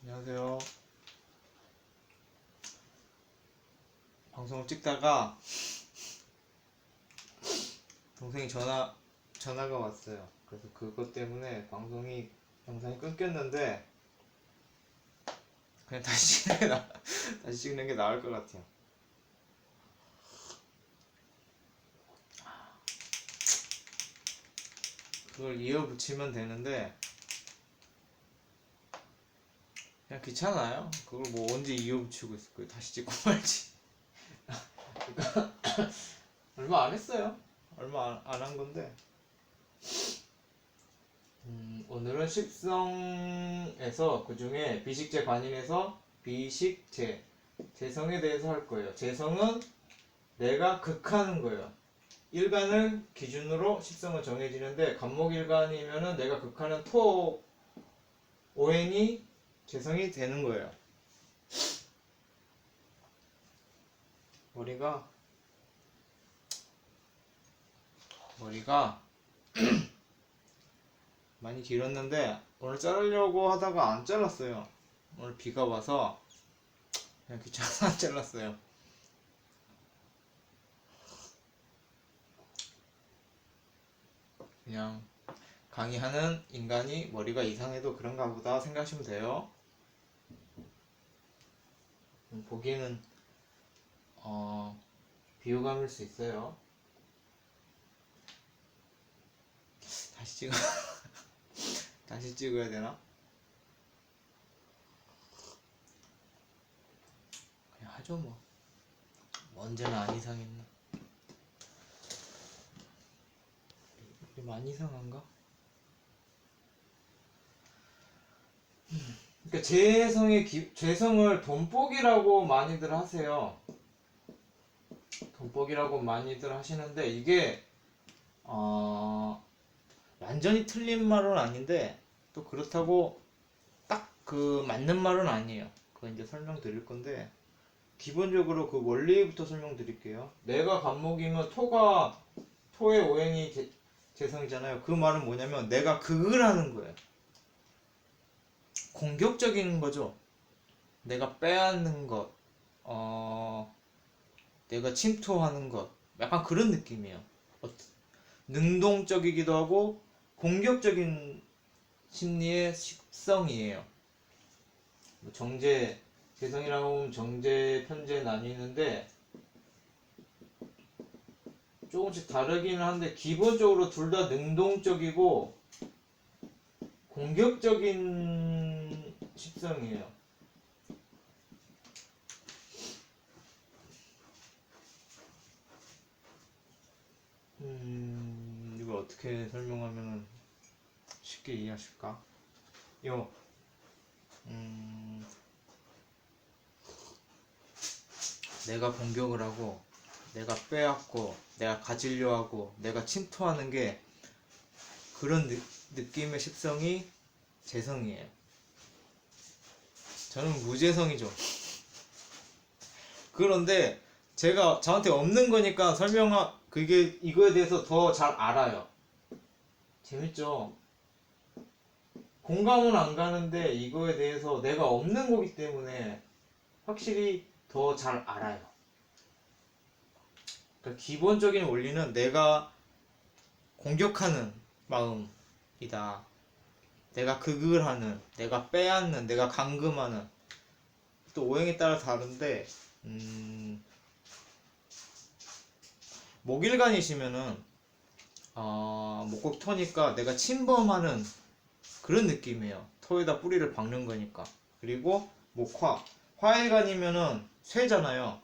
안녕하세요. 방송을 찍다가 동생이 전화가 왔어요. 그래서 그것 때문에 영상이 끊겼는데 그냥 다시 찍는 게 나을 것 같아요. 그걸 이어붙이면 되는데 그냥 귀찮아요. 그걸 뭐 언제 이어붙이고 있을 거예요. 다시 찍고 말지. 얼마 안 했어요. 얼마 안 한 건데. 오늘은 십성에서 그 중에 비식재 관인에서 비식재 재성에 대해서 할 거예요. 재성은 내가 극하는 거예요. 일간을 기준으로 십성은 정해지는데 간목일간이면은 내가 극하는 토 오행이 재성이 되는 거예요. 머리가 많이 길었는데 오늘 자르려고 하다가 안 잘랐어요. 오늘 비가 와서 그냥 귀찮아서 안 잘랐어요. 그냥 강의하는 인간이 머리가 이상해도 그런가 보다 생각하시면 돼요. 보기에는 비호감일 수 있어요. 다시 찍어야 되나? 그냥 하죠 뭐. 언제나 안 이상했나? 이게 많이 이상한가? 그러니까 재성을 돈복이라고 많이들 하세요. 돈복이라고 많이들 하시는데 이게 완전히 틀린 말은 아닌데 또 그렇다고 딱 그 맞는 말은 아니에요. 그거 이제 설명드릴 건데 기본적으로 그 원리부터 설명드릴게요. 내가 간목이면 토의 오행이 재성이잖아요. 그 말은 뭐냐면 내가 극을 하는 거예요. 공격적인 거죠. 내가 빼앗는 것, 내가 침투하는 것, 약간 그런 느낌이에요. 능동적이기도 하고 공격적인 심리의 식성이에요. 재성이라고 하면 정제, 편제 나뉘는데 조금씩 다르기는 한데 기본적으로 둘 다 능동적이고 공격적인 식성이에요. 이걸 어떻게 설명하면 쉽게 이해하실까? 내가 공격을 하고 내가 빼앗고 내가 가지려 하고 내가 침투하는 게 그런 느낌의 식성이 재성이에요. 저는 무재성이죠. 그런데 제가 저한테 없는 거니까 그게 이거에 대해서 더 잘 알아요. 재밌죠? 공감은 안 가는데 이거에 대해서 내가 없는 거기 때문에 확실히 더 잘 알아요. 그러니까 기본적인 원리는 내가 공격하는 마음이다. 내가 극을 하는, 내가 빼앗는, 내가 감금하는. 또 오행에 따라 다른데 목일간이시면은 목곡 토니까 내가 침범하는 그런 느낌이에요. 토에다 뿌리를 박는 거니까. 그리고 화일간이면은 쇠잖아요.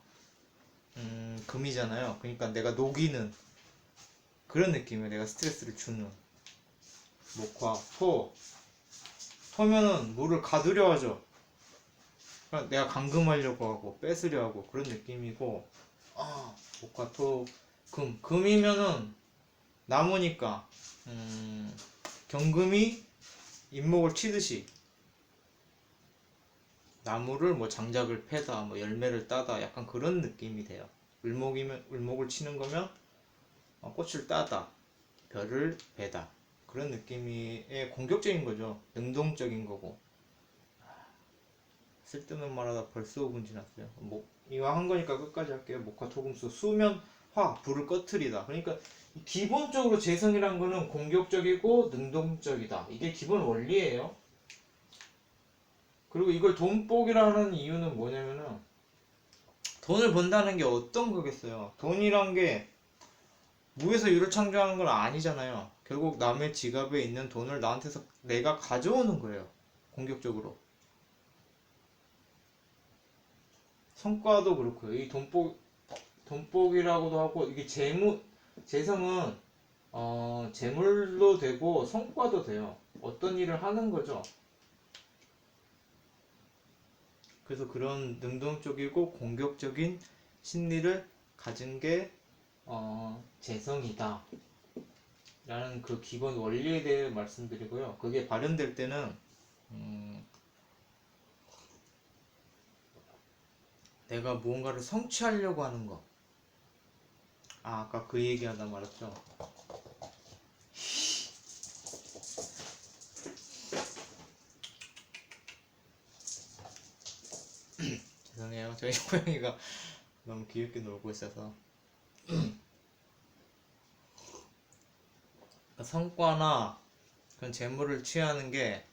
금이잖아요. 그러니까 내가 녹이는 그런 느낌이에요. 내가 스트레스를 주는. 토면은 물을 가두려 하죠. 그러니까 내가 감금하려고 하고 뺏으려 하고 그런 느낌이고 금이면은 나무니까 경금이 잇목을 치듯이 나무를 뭐 장작을 패다 뭐 열매를 따다 약간 그런 느낌이 돼요. 을목을 치는 거면 꽃을 따다 별을 베다 그런 느낌의 공격적인 거죠. 능동적인 거고 쓸데없는 말하다 벌써 5분 지났어요. 이거 한 거니까 끝까지 할게요. 목화 토금수 수면 화 불을 꺼트리다. 그러니까 기본적으로 재성이란 거는 공격적이고 능동적이다. 이게 기본 원리예요. 그리고 이걸 돈복이라는 이유는 뭐냐면은 돈을 번다는 게 어떤 거겠어요. 돈이란 게 무에서 유를 창조하는 건 아니잖아요. 결국 남의 지갑에 있는 돈을 나한테서 내가 가져오는 거예요. 공격적으로. 성과도 그렇고요. 이 돈복이라고도 하고 이게 재성은 재물도 되고 성과도 돼요. 어떤 일을 하는 거죠. 그래서 그런 능동적이고 공격적인 심리를 가진 게 재성이다 라는 그 기본 원리에 대해 말씀드리고요. 그게 발현될 때는 내가 무언가를 성취하려고 하는 거. 아까 그 얘기하다 말았죠. 죄송해요. 저희 고양이가 너무 귀엽게 놀고 있어서. 성과나 그런 재물을 취하는 게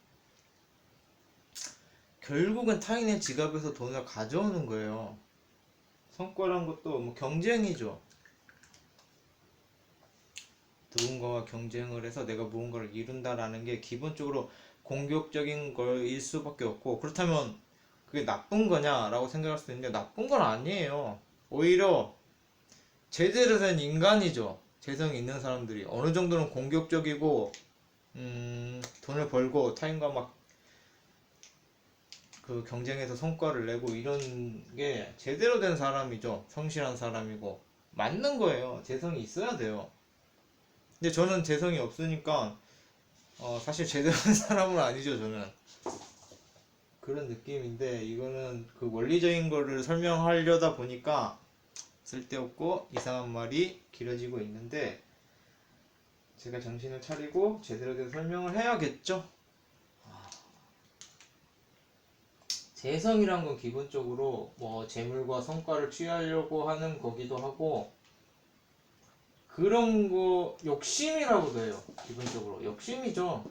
결국은 타인의 지갑에서 돈을 가져오는 거예요. 성과란 것도 뭐 경쟁이죠. 누군가와 경쟁을 해서 내가 무언가를 이룬다라는 게 기본적으로 공격적인 거일 수밖에 없고, 그렇다면 그게 나쁜 거냐라고 생각할 수 있는데 나쁜 건 아니에요. 오히려 제대로 된 인간이죠. 재성이 있는 사람들이 어느 정도는 공격적이고 돈을 벌고 타인과 막 그 경쟁에서 성과를 내고 이런 게 제대로 된 사람이죠. 성실한 사람이고 맞는 거예요. 재성이 있어야 돼요. 근데 저는 재성이 없으니까 사실 제대로 된 사람은 아니죠. 저는 그런 느낌인데, 이거는 그 원리적인 거를 설명하려다 보니까 쓸데없고 이상한 말이 길어지고 있는데, 제가 정신을 차리고 제대로 된 설명을 해야겠죠. 재성이란 건 기본적으로 뭐 재물과 성과를 취하려고 하는 거기도 하고, 그런 거 욕심이라고도 해요. 기본적으로 욕심이죠.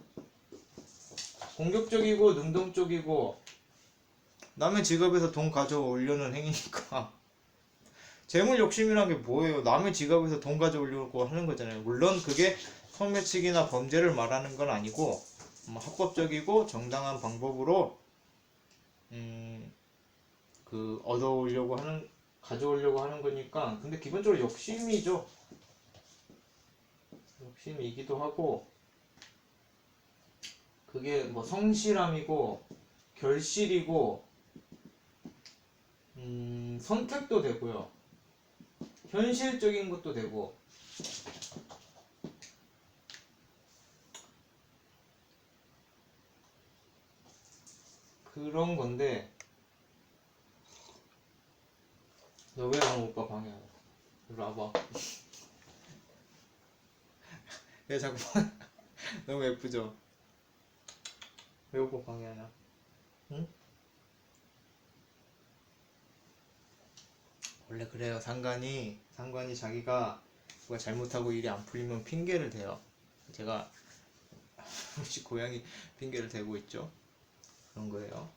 공격적이고 능동적이고 남의 지갑에서 돈 가져오려는 행위니까. 재물 욕심이란 게 뭐예요? 남의 지갑에서 돈 가져오려고 하는 거잖아요. 물론 그게 소매치기나 범죄를 말하는 건 아니고 합법적이고 정당한 방법으로 가져오려고 하는 거니까. 근데 기본적으로 욕심이죠. 욕심이기도 하고, 그게 뭐 성실함이고 결실이고 선택도 되고요. 현실적인 것도 되고. 그런 건데, 너 왜 랑 오빠 방해하냐? 이리 와봐. 왜 자꾸 너무 예쁘죠? 왜 오빠 방해하냐? 응? 원래 그래요. 상관이 자기가 누가 잘못하고 일이 안 풀리면 핑계를 대요. 제가 혹시 고양이 핑계를 대고 있죠? 그런 거예요.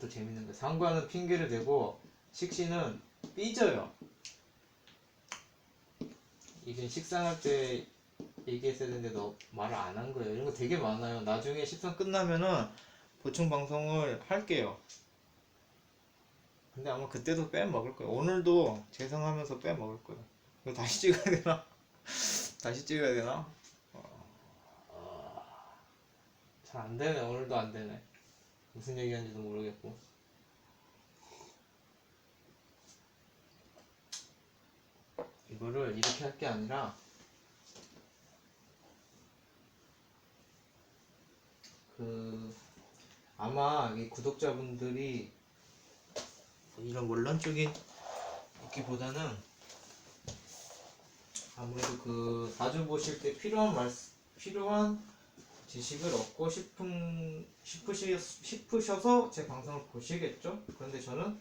또 재밌는 거. 상관은 핑계를 대고 식신은 삐져요. 이건 식상할 때 얘기했어야 되는데 너 말을 안 한 거예요. 이런 거 되게 많아요. 나중에 식상 끝나면은 보충 방송을 할게요. 근데 아마 그때도 빼먹을 거예요. 오늘도 재성하면서 빼먹을 거예요. 이거 다시 찍어야 되나? 다시 찍어야 되나? 잘 안 되네. 오늘도 안 되네. 무슨 얘기하는지도 모르겠고. 이거를 이렇게 할 게 아니라 아마 이 구독자분들이 이런 원론적인 있기보다는 아무래도 자주 보실 때 필요한 지식을 얻고 싶은 싶으셔서 제 방송을 보시겠죠? 그런데 저는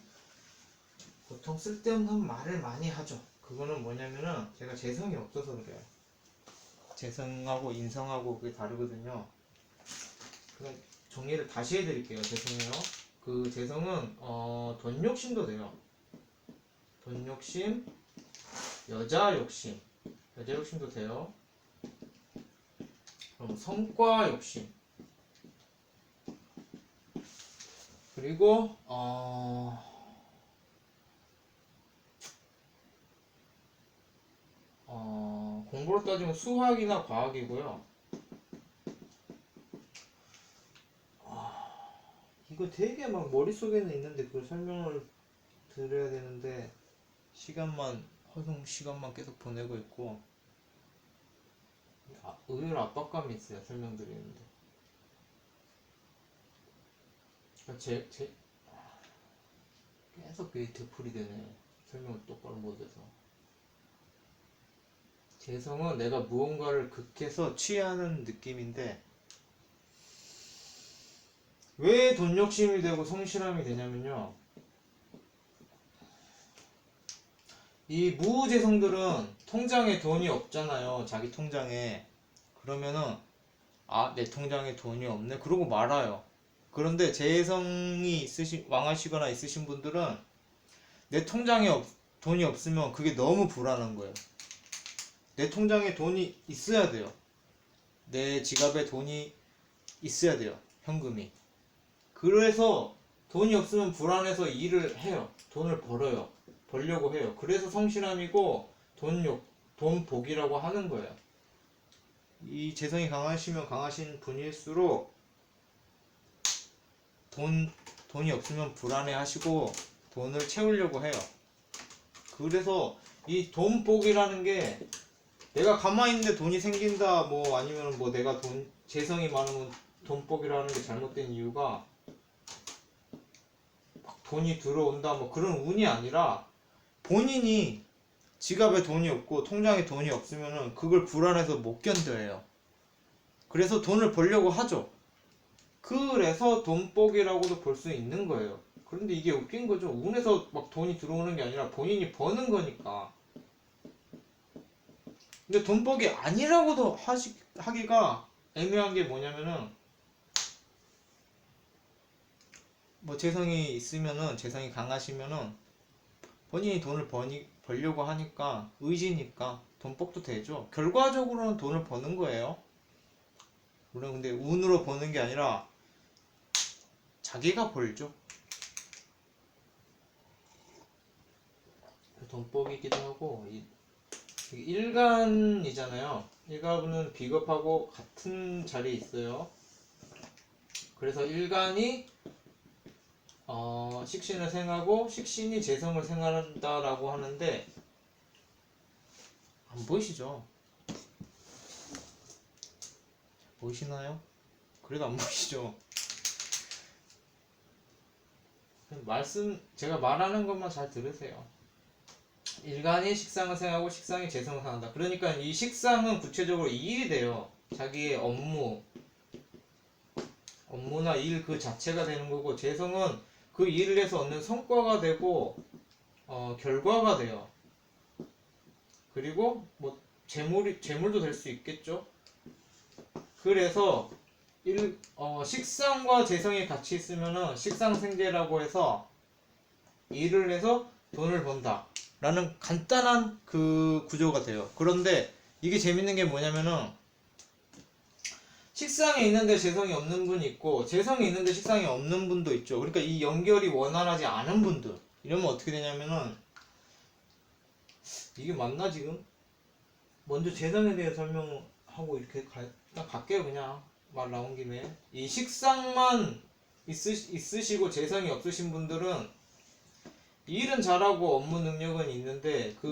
보통 쓸데없는 말을 많이 하죠. 그거는 뭐냐면은 제가 재성이 없어서 그래요. 재성하고 인성하고 그게 다르거든요. 그냥 정리를 다시 해드릴게요. 죄송해요. 그 재성은 돈 욕심도 돼요. 돈 욕심, 여자 욕심도 돼요. 그럼 성과 욕심, 그리고 공부로 따지면 수학이나 과학이고요. 이거 되게 막 머릿속에는 있는데 그걸 설명을 드려야 되는데 시간만 계속 보내고 있고, 의외로 압박감이 있어요. 설명드리는데. 계속 그게 되풀이 되네. 설명을 똑바로 못해서. 재성은 내가 무언가를 극해서 취하는 느낌인데, 왜 돈 욕심이 되고 성실함이 되냐면요, 이 무재성들은 통장에 돈이 없잖아요. 자기 통장에. 그러면은 내 통장에 돈이 없네 그러고 말아요. 그런데 재성이 왕하시거나 있으신 분들은 내 통장에 돈이 없으면 그게 너무 불안한 거예요. 내 통장에 돈이 있어야 돼요. 내 지갑에 돈이 있어야 돼요. 현금이. 그래서 돈이 없으면 불안해서 일을 해요. 돈을 벌려고 해요. 그래서 성실함이고 돈 복이라고 하는 거예요. 이 재성이 강하시면 강하신 분일수록 돈이 없으면 불안해 하시고 돈을 채우려고 해요. 그래서 이 돈복이라는 게, 내가 가만히 있는데 돈이 생긴다 뭐 아니면 뭐 내가 재성이 많으면 돈복이라는 게 잘못된 이유가, 막 돈이 들어온다 뭐 그런 운이 아니라, 본인이 지갑에 돈이 없고 통장에 돈이 없으면은 그걸 불안해서 못 견뎌해요. 그래서 돈을 벌려고 하죠. 그래서 돈복이라고도 볼 수 있는 거예요. 그런데 이게 웃긴 거죠. 운에서 막 돈이 들어오는 게 아니라 본인이 버는 거니까. 근데 돈복이 아니라고도 하기가 애매한 게 뭐냐면은, 뭐 재성이 있으면은, 재성이 강하시면은 본인이 돈을 벌려고 하니까, 의지니까 돈복도 되죠. 결과적으로는 돈을 버는 거예요. 물론 근데 운으로 버는 게 아니라 자기가 벌죠. 돈복이기도 하고, 일간이잖아요. 일간은 비겁하고 같은 자리에 있어요. 그래서 일간이 식신을 생하고 식신이 재성을 생한다라고 하는데, 안 보이시죠? 보이시나요? 그래도 안 보이시죠? 제가 말하는 것만 잘 들으세요. 일간이 식상을 생하고 식상이 재성을 생한다. 그러니까 이 식상은 구체적으로 이 일이 돼요. 자기의 업무나 일 그 자체가 되는 거고, 재성은 그 일을 해서 얻는 성과가 되고 결과가 돼요. 그리고 뭐 재물도 될 수 있겠죠. 그래서 식상과 재성이 같이 있으면은 식상생재라고 해서 일을 해서 돈을 번다 라는 간단한 그 구조가 돼요. 그런데 이게 재밌는 게 뭐냐면은, 식상에 있는데 재성이 없는 분이 있고 재성이 있는데 식상이 없는 분도 있죠. 그러니까 이 연결이 원활하지 않은 분들, 이러면 어떻게 되냐면은, 이게 맞나 지금? 먼저 재성에 대해 설명하고 이렇게 갈게요. 그냥 말 나온 김에. 이 식상만 있으시고 재성이 없으신 분들은 일은 잘하고 업무 능력은 있는데 그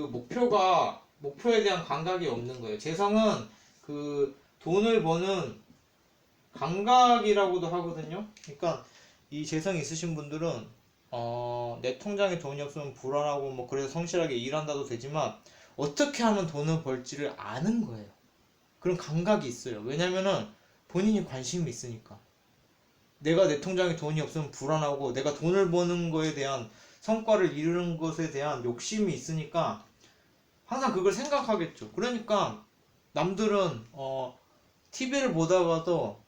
목표에 대한 감각이 없는 거예요. 재성은 그 돈을 버는 감각이라고도 하거든요. 그러니까 이 재성이 있으신 분들은 내 통장에 돈이 없으면 불안하고 뭐 그래서 성실하게 일한다도 되지만 어떻게 하면 돈을 벌지를 아는 거예요. 그런 감각이 있어요. 왜냐면은 본인이 관심이 있으니까. 내가 내 통장에 돈이 없으면 불안하고 내가 돈을 버는 거에 대한 성과를 이루는 것에 대한 욕심이 있으니까 항상 그걸 생각하겠죠. 그러니까 남들은 TV를 보다가도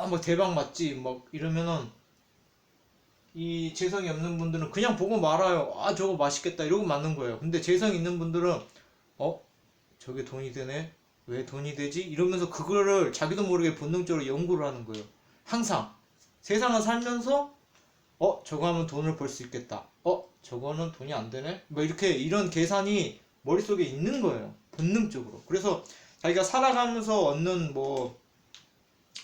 뭐 대박 맞지 막 이러면은 이 재성이 없는 분들은 그냥 보고 말아요. 저거 맛있겠다 이러고 맞는 거예요. 근데 재성 있는 분들은 저게 돈이 되네? 왜 돈이 되지? 이러면서 그거를 자기도 모르게 본능적으로 연구를 하는 거예요. 항상 세상을 살면서 저거 하면 돈을 벌 수 있겠다. 저거는 돈이 안 되네? 뭐 이렇게 이런 계산이 머릿속에 있는 거예요. 본능적으로. 그래서 자기가 살아가면서 얻는 뭐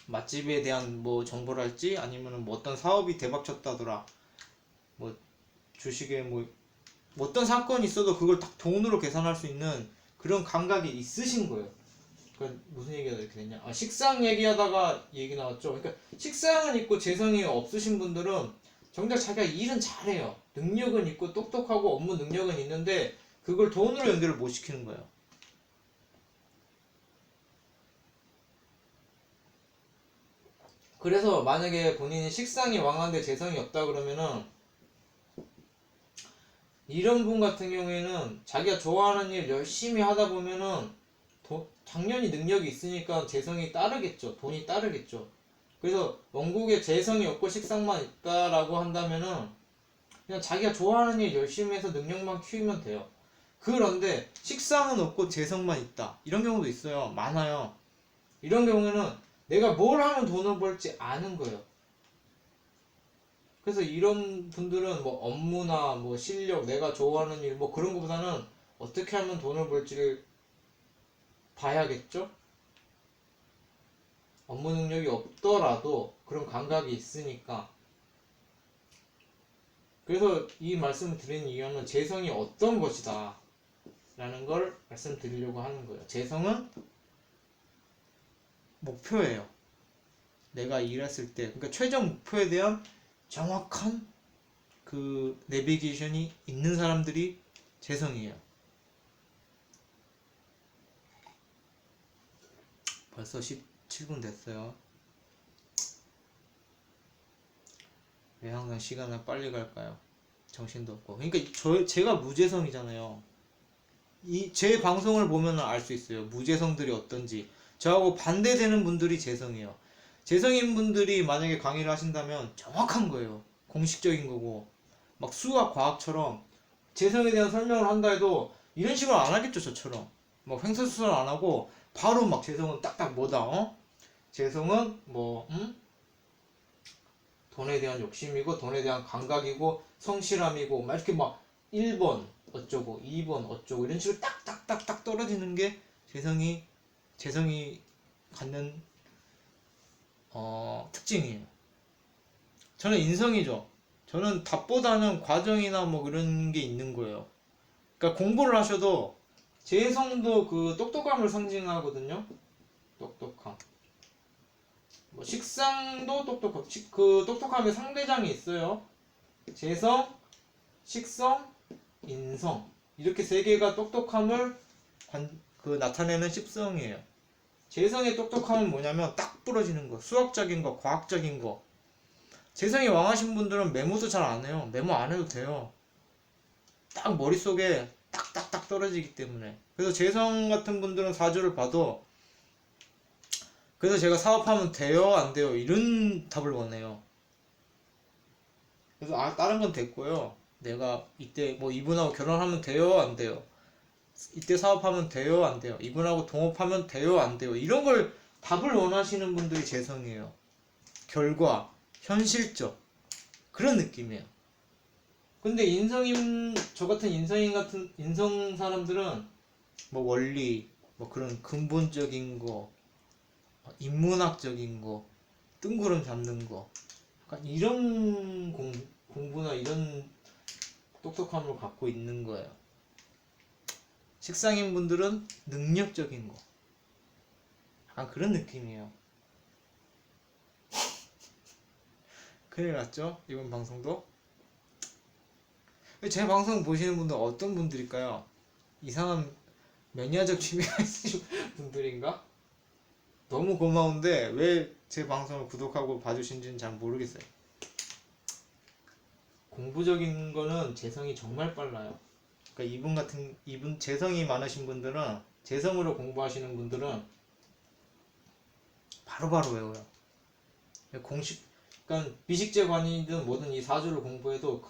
맛집에 대한 뭐 정보랄지 아니면은 뭐 어떤 사업이 대박 쳤다더라. 뭐 주식에 뭐 어떤 사건이 있어도 그걸 딱 돈으로 계산할 수 있는 그런 감각이 있으신 거예요. 그러니까 무슨 얘기가 이렇게 됐냐? 식상 얘기하다가 얘기 나왔죠. 그러니까 식상은 있고 재성이 없으신 분들은 정작 자기가 일은 잘해요. 능력은 있고 똑똑하고 업무 능력은 있는데 그걸 돈으로 연결을 못 시키는 거예요. 그래서 만약에 본인이 식상이 왕한데 재성이 없다 그러면은 이런 분 같은 경우에는 자기가 좋아하는 일 열심히 하다 보면은 당연히 능력이 있으니까 재성이 따르겠죠. 돈이 따르겠죠. 그래서 원국에 재성이 없고 식상만 있다라고 한다면은 그냥 자기가 좋아하는 일 열심히 해서 능력만 키우면 돼요. 그런데 식상은 없고 재성만 있다. 이런 경우도 있어요. 많아요. 이런 경우에는 내가 뭘 하면 돈을 벌지 아는 거예요. 그래서 이런 분들은 뭐 업무나 뭐 실력, 내가 좋아하는 일 뭐 그런 것보다는 어떻게 하면 돈을 벌지를 봐야겠죠? 업무 능력이 없더라도 그런 감각이 있으니까. 그래서 이 말씀을 드리는 이유는 재성이 어떤 것이다 라는 걸 말씀드리려고 하는 거예요. 재성은 목표예요. 내가 일했을 때 그러니까 최종 목표에 대한 정확한 그 내비게이션이 있는 사람들이 재성이에요. 벌써 17분 됐어요. 왜 항상 시간은 빨리 갈까요? 정신도 없고. 그러니까 제가 무재성이잖아요. 제 방송을 보면 알 수 있어요. 무재성들이 어떤지. 저하고 반대되는 분들이 재성이에요. 재성인 분들이 만약에 강의를 하신다면 정확한 거예요. 공식적인 거고. 막 수학, 과학처럼 재성에 대한 설명을 한다 해도 이런 식으로 안 하겠죠, 저처럼. 막 횡설수설 안 하고 바로 막 재성은 딱딱 뭐다, 재성은 뭐, 돈에 대한 욕심이고 돈에 대한 감각이고 성실함이고 막 이렇게 막 1번 어쩌고 2번 어쩌고 이런 식으로 딱딱딱딱 떨어지는 게 재성이 갖는 특징이에요. 저는 인성이죠. 저는 답보다는 과정이나 뭐 그런 게 있는 거예요. 그러니까 공부를 하셔도 재성도 그 똑똑함을 상징하거든요. 똑똑함. 뭐 식상도 똑똑함. 그 똑똑함의 상대장이 있어요. 재성, 식성, 인성. 이렇게 세 개가 똑똑함을 나타내는 식성이에요. 재성의 똑똑함은 뭐냐면 딱 부러지는 거. 수학적인 거, 과학적인 거. 재성이 왕하신 분들은 메모도 잘 안 해요. 메모 안 해도 돼요. 딱 머릿속에 딱딱딱 떨어지기 때문에. 그래서 재성 같은 분들은 사주를 봐도 그래서 제가 사업하면 돼요, 안 돼요? 이런 답을 원해요. 그래서 다른 건 됐고요. 내가 이때 뭐 이분하고 결혼하면 돼요, 안 돼요? 이때 사업하면 돼요, 안 돼요? 이분하고 동업하면 돼요, 안 돼요? 이런 걸 답을 원하시는 분들이 재성이에요. 결과, 현실적 그런 느낌이에요. 근데 저 같은 인성 사람들은 뭐 원리, 뭐 그런 근본적인 거, 인문학적인 거, 뜬구름 잡는 거, 약간 이런 공부나 이런 똑똑함을 갖고 있는 거예요. 식상인 분들은 능력적인 거, 약간 그런 느낌이에요. 큰일 났죠? 이번 방송도. 제 방송 보시는 분들 어떤 분들일까요? 이상한 매니아적 취미가 있으신 분들인가? 너무 고마운데 왜 제 방송을 구독하고 봐주신지는 잘 모르겠어요. 공부적인 거는 재성이 정말 빨라요. 그러니까 이분 재성이 많으신 분들은, 재성으로 공부하시는 분들은 바로바로 외워요. 공식, 그러니까 비식재관이든 뭐든 이 사주를 공부해도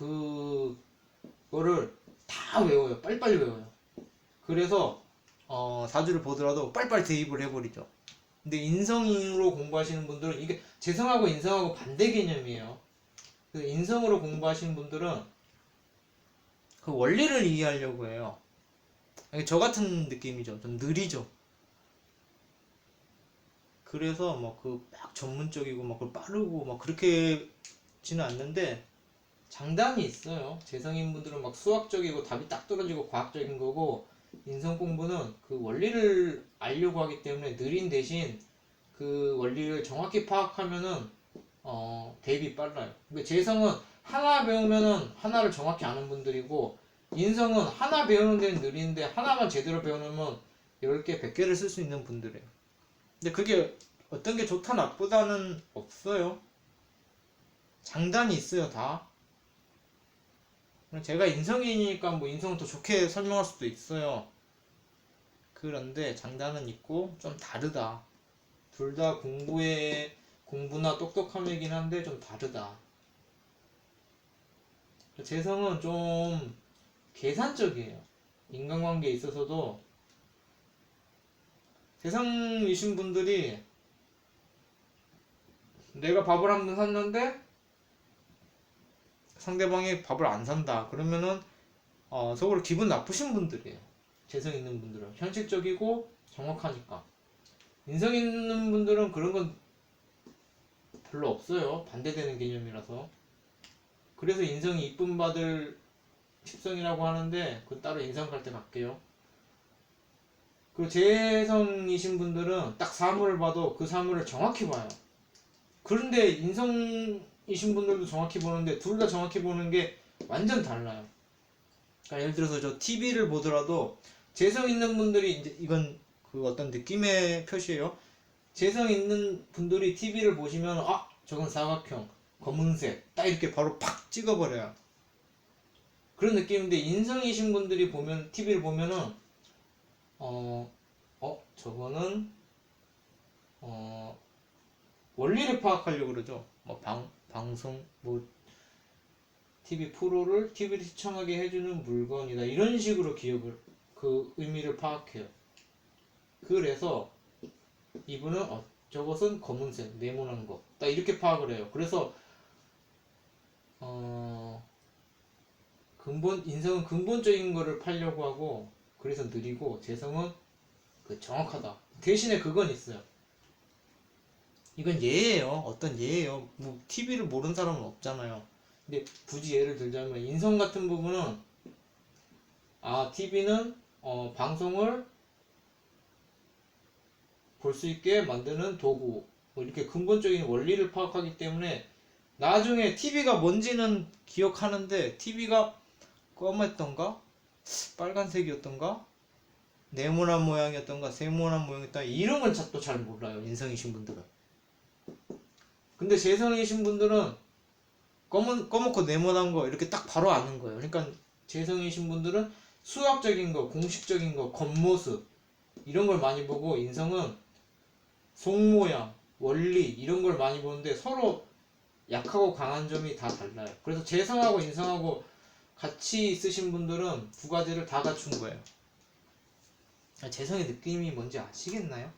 그거를 다 외워요. 빨리빨리 외워요. 그래서 사주를 보더라도 빨리빨리 대입을 해버리죠. 근데 인성으로 공부하시는 분들은 이게 재성하고 인성하고 반대 개념이에요. 그래서 인성으로 공부하시는 분들은 그 원리를 이해하려고 해요. 저 같은 느낌이죠. 좀 느리죠. 그래서 막 전문적이고 막 빠르고 막 그렇게지는 않는데 장단이 있어요. 재성인 분들은 막 수학적이고 답이 딱 떨어지고 과학적인 거고, 인성 공부는 그 원리를 알려고 하기 때문에 느린 대신 그 원리를 정확히 파악하면은 대입이 빨라요. 그러니까 재성은 하나 배우면은 하나를 정확히 아는 분들이고, 인성은 하나 배우는 데는 느린데 하나만 제대로 배우면 10개, 100개를 쓸 수 있는 분들이에요. 근데 그게 어떤 게 좋다 나쁘다는 없어요. 장단이 있어요, 다. 제가 인성이니까 뭐 인성을 더 좋게 설명할 수도 있어요. 그런데 장단은 있고 좀 다르다. 둘 다 공부나 똑똑함이긴 한데 좀 다르다. 재성은 좀 계산적이에요. 인간관계에 있어서도 재성이신 분들이 내가 밥을 한 번 샀는데 상대방이 밥을 안 산다. 그러면은 속으로 기분 나쁘신 분들이에요. 재성 있는 분들은 현실적이고 정확하니까. 인성 있는 분들은 그런 건 별로 없어요. 반대되는 개념이라서. 그래서 인성이 이쁨 받을 식성이라고 하는데 그건 따로 인성 갈 때 갈게요. 그리고 재성이신 분들은 딱 사물을 봐도 그 사물을 정확히 봐요. 그런데 인성이신 분들도 정확히 보는데 둘 다 정확히 보는 게 완전 달라요. 그러니까 예를 들어서 저 TV를 보더라도 재성 있는 분들이 이제 이건 그 어떤 느낌의 표시예요. 재성 있는 분들이 TV를 보시면 저건 사각형, 검은색 딱 이렇게 바로 팍 찍어버려요. 그런 느낌인데 인성이신 분들이 보면 TV를 보면은 저거는 원리를 파악하려고 그러죠. 뭐 방송 뭐 TV 프로를 TV를 시청하게 해주는 물건이다 이런 식으로 기억을 그 의미를 파악해요. 그래서 이분은 저것은 검은색 네모난 거 딱 이렇게 파악을 해요. 그래서 인성은 근본적인 거를 팔려고 하고 그래서 느리고, 재성은 그 정확하다. 대신에 그건 있어요. 이건 예예요. 어떤 예예요. 뭐 TV를 모르는 사람은 없잖아요. 근데 굳이 예를 들자면 인성 같은 부분은 TV는 방송을 볼 수 있게 만드는 도구, 뭐 이렇게 근본적인 원리를 파악하기 때문에 나중에 TV가 뭔지는 기억하는데 TV가 검했던가 빨간색이었던가 네모난 모양이었던가 세모난 모양이었던가 이름은 또 잘 몰라요. 인성이신 분들은. 근데 재성이신 분들은 검고 네모난 거 이렇게 딱 바로 아는 거예요. 그러니까 재성이신 분들은 수학적인 거, 공식적인 거, 겉모습 이런 걸 많이 보고, 인성은 속모양, 원리 이런 걸 많이 보는데 서로 약하고 강한 점이 다 달라요. 그래서 재성하고 인성하고 같이 있으신 분들은 두 가지를 다 갖춘 거예요. 재성의 느낌이 뭔지 아시겠나요?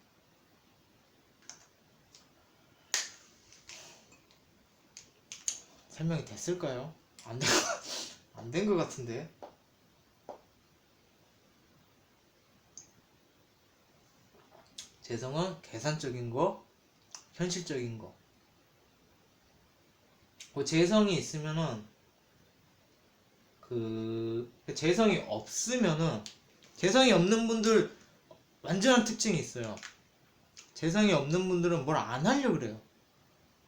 설명이 됐을까요? 안 된 것 같은데. 재성은 계산적인 거, 현실적인 거. 그 재성이 있으면은 재성이 없으면은, 재성이 없는 분들 완전한 특징이 있어요. 재성이 없는 분들은 뭘 안 하려고 그래요.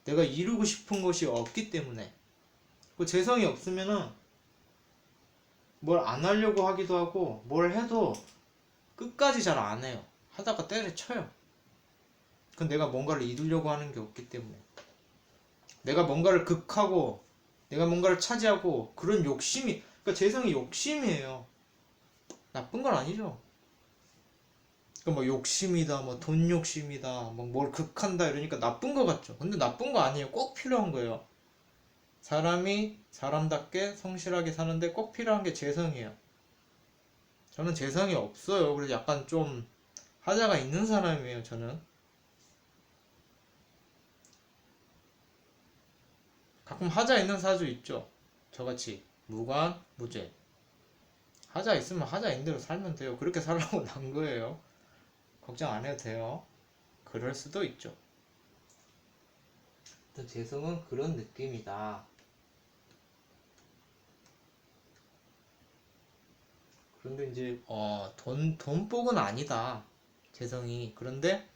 내가 이루고 싶은 것이 없기 때문에. 그 재성이 없으면은 뭘 안 하려고 하기도 하고 뭘 해도 끝까지 잘 안 해요. 하다가 때려쳐요. 그건 내가 뭔가를 이루려고 하는 게 없기 때문에. 내가 뭔가를 극하고 내가 뭔가를 차지하고 그런 욕심이, 그러니까 재성이 욕심이에요. 나쁜 건 아니죠. 그러니까 뭐 욕심이다, 뭐 돈 욕심이다, 뭐 뭘 극한다 이러니까 나쁜 거 같죠. 근데 나쁜 거 아니에요. 꼭 필요한 거예요. 사람이 사람답게 성실하게 사는데 꼭 필요한 게 재성이에요. 저는 재성이 없어요. 그래서 약간 좀 하자가 있는 사람이에요, 저는. 가끔 하자 있는 사주 있죠. 저같이 무관, 무죄. 하자 있으면 하자 있는 대로 살면 돼요. 그렇게 살라고 난 거예요. 걱정 안 해도 돼요. 그럴 수도 있죠. 재성은 그런 느낌이다. 그런데 이제 돈복은 아니다. 재성이. 그런데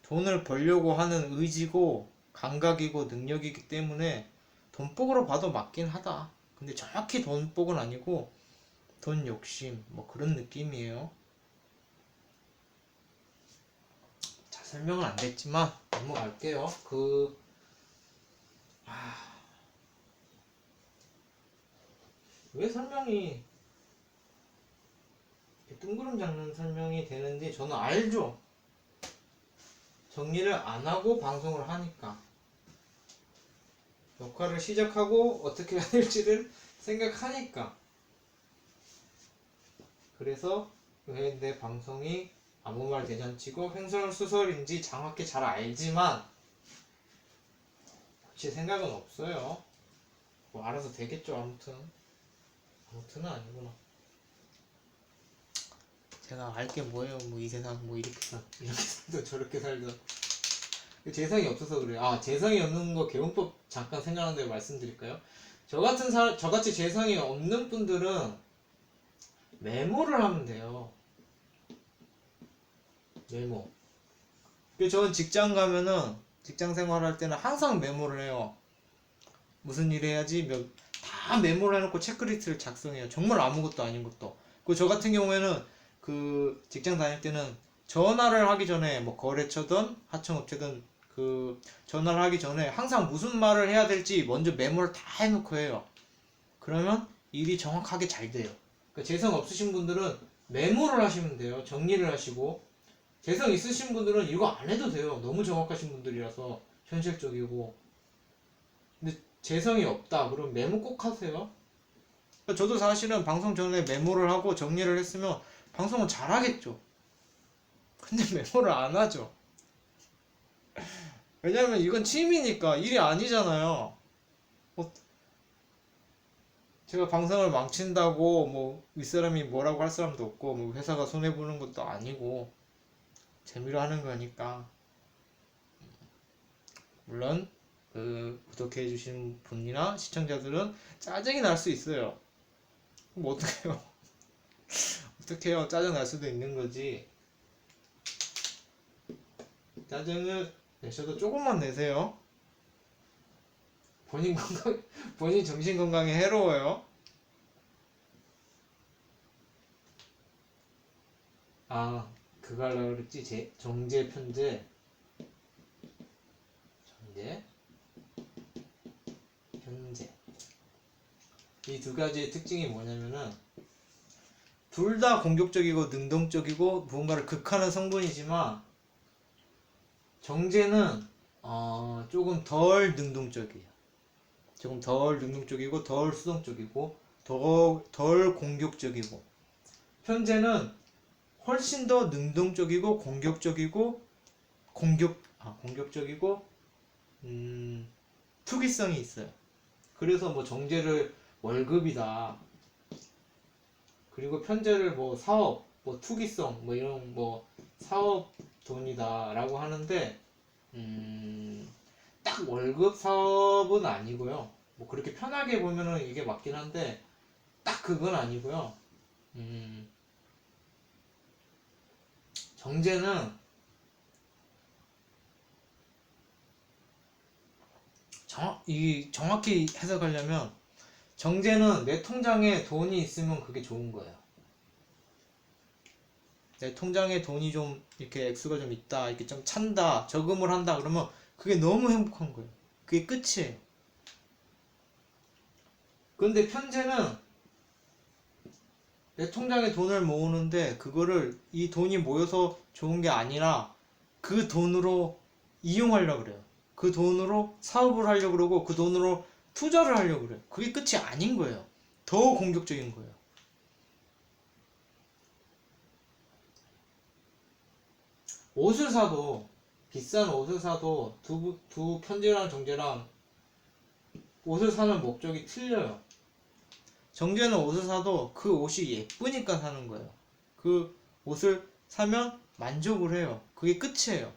돈을 벌려고 하는 의지고 감각이고 능력이기 때문에 돈복으로 봐도 맞긴 하다. 근데 정확히 돈복은 아니고 돈 욕심 뭐 그런 느낌이에요. 자, 설명은 안 됐지만 넘어갈게요. 왜 설명이 뜬구름 잡는 설명이 되는지 저는 알죠. 정리를 안 하고 방송을 하니까 녹화를 시작하고 어떻게 해야 될지를 생각하니까. 그래서 왜 내 방송이 아무 말 대잔치고 횡설수설인지 정확히 잘 알지만 제 생각은 없어요. 뭐 알아서 되겠죠. 아무튼은 아니구나. 제가 알 게 뭐예요. 뭐 이 세상 뭐 이렇게 살도 저렇게 살도 재성이 없어서 그래요. 아, 재성이 없는 거 개운법 잠깐 생각하는데 말씀드릴까요? 저같이 재성이 없는 분들은 메모를 하면 돼요. 메모. 저는 직장 가면은 직장 생활할 때는 항상 메모를 해요. 무슨 일 해야지 다 메모를 해놓고 체크리스트를 작성해요. 정말 아무것도 아닌 것도. 저 같은 경우에는 그 직장 다닐 때는 전화를 하기 전에 뭐 거래처든 하청업체든 그 전화를 하기 전에 항상 무슨 말을 해야 될지 먼저 메모를 다 해놓고 해요. 그러면 일이 정확하게 잘 돼요. 그러니까 재성 없으신 분들은 메모를 하시면 돼요. 정리를 하시고. 재성 있으신 분들은 이거 안 해도 돼요. 너무 정확하신 분들이라서 현실적이고. 근데 재성이 없다. 그럼 메모 꼭 하세요. 그러니까 저도 사실은 방송 전에 메모를 하고 정리를 했으면 방송을 잘 하겠죠. 근데 메모를 안 하죠. 왜냐면 이건 취미니까 일이 아니잖아요. 뭐 제가 방송을 망친다고 뭐 윗사람이 뭐라고 할 사람도 없고 뭐 회사가 손해보는 것도 아니고 재미로 하는 거니까. 물론 그 구독해 주신 분이나 시청자들은 짜증이 날 수 있어요. 뭐 어떡해요. 어떡해요. 짜증 날 수도 있는 거지. 짜증을 내셔도 조금만 내세요. 본인 정신 건강에 해로워요. 아, 그거 하려고 그랬지. 정제, 편제. 정제, 편제. 이 두 가지의 특징이 뭐냐면은 둘 다 공격적이고 능동적이고 무언가를 극하는 성분이지만 정제는 조금 덜 능동적이에요. 조금 덜 능동적이고 덜 수동적이고 덜 공격적이고 편제는 훨씬 더 능동적이고 공격적이고 공격적이고 투기성이 있어요. 그래서 뭐 정제를 월급이다. 그리고 편제를 뭐 사업, 뭐 투기성, 뭐 이런 뭐 사업 돈이다라고 하는데 딱 월급 사업은 아니고요. 뭐 그렇게 편하게 보면은 이게 맞긴 한데 딱 그건 아니고요. 정제는 정확히 해석하려면 정제는 내 통장에 돈이 있으면 그게 좋은 거예요. 내 통장에 돈이 좀 이렇게 액수가 좀 있다, 이렇게 좀 찬다, 저금을 한다 그러면 그게 너무 행복한 거예요. 그게 끝이에요. 그런데 편제는 내 통장에 돈을 모으는데 그거를 이 돈이 모여서 좋은 게 아니라 그 돈으로 이용하려고 그래요. 그 돈으로 사업을 하려고 그러고 그 돈으로 투자를 하려고 그래요. 그게 끝이 아닌 거예요. 더 공격적인 거예요. 옷을 사도, 비싼 옷을 사도 두 편제랑 정제랑 옷을 사는 목적이 틀려요. 정제는 옷을 사도 그 옷이 예쁘니까 사는 거예요. 그 옷을 사면 만족을 해요. 그게 끝이에요.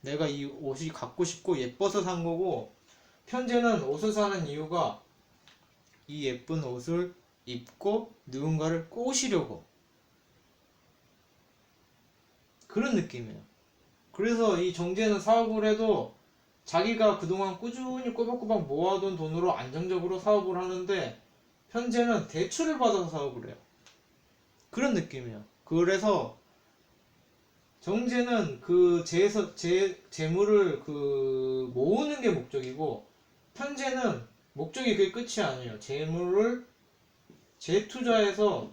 내가 이 옷이 갖고 싶고 예뻐서 산 거고, 편제는 옷을 사는 이유가 이 예쁜 옷을 입고 누군가를 꼬시려고, 그런 느낌이에요. 그래서 이 정제는 사업을 해도 자기가 그동안 꾸준히 꼬박꼬박 모아둔 돈으로 안정적으로 사업을 하는데, 편제는 대출을 받아서 사업을 해요. 그런 느낌이에요. 그래서 정제는 그 재물을 그 모으는 게 목적이고, 편제는 목적이 그게 끝이 아니에요. 재물을 재투자해서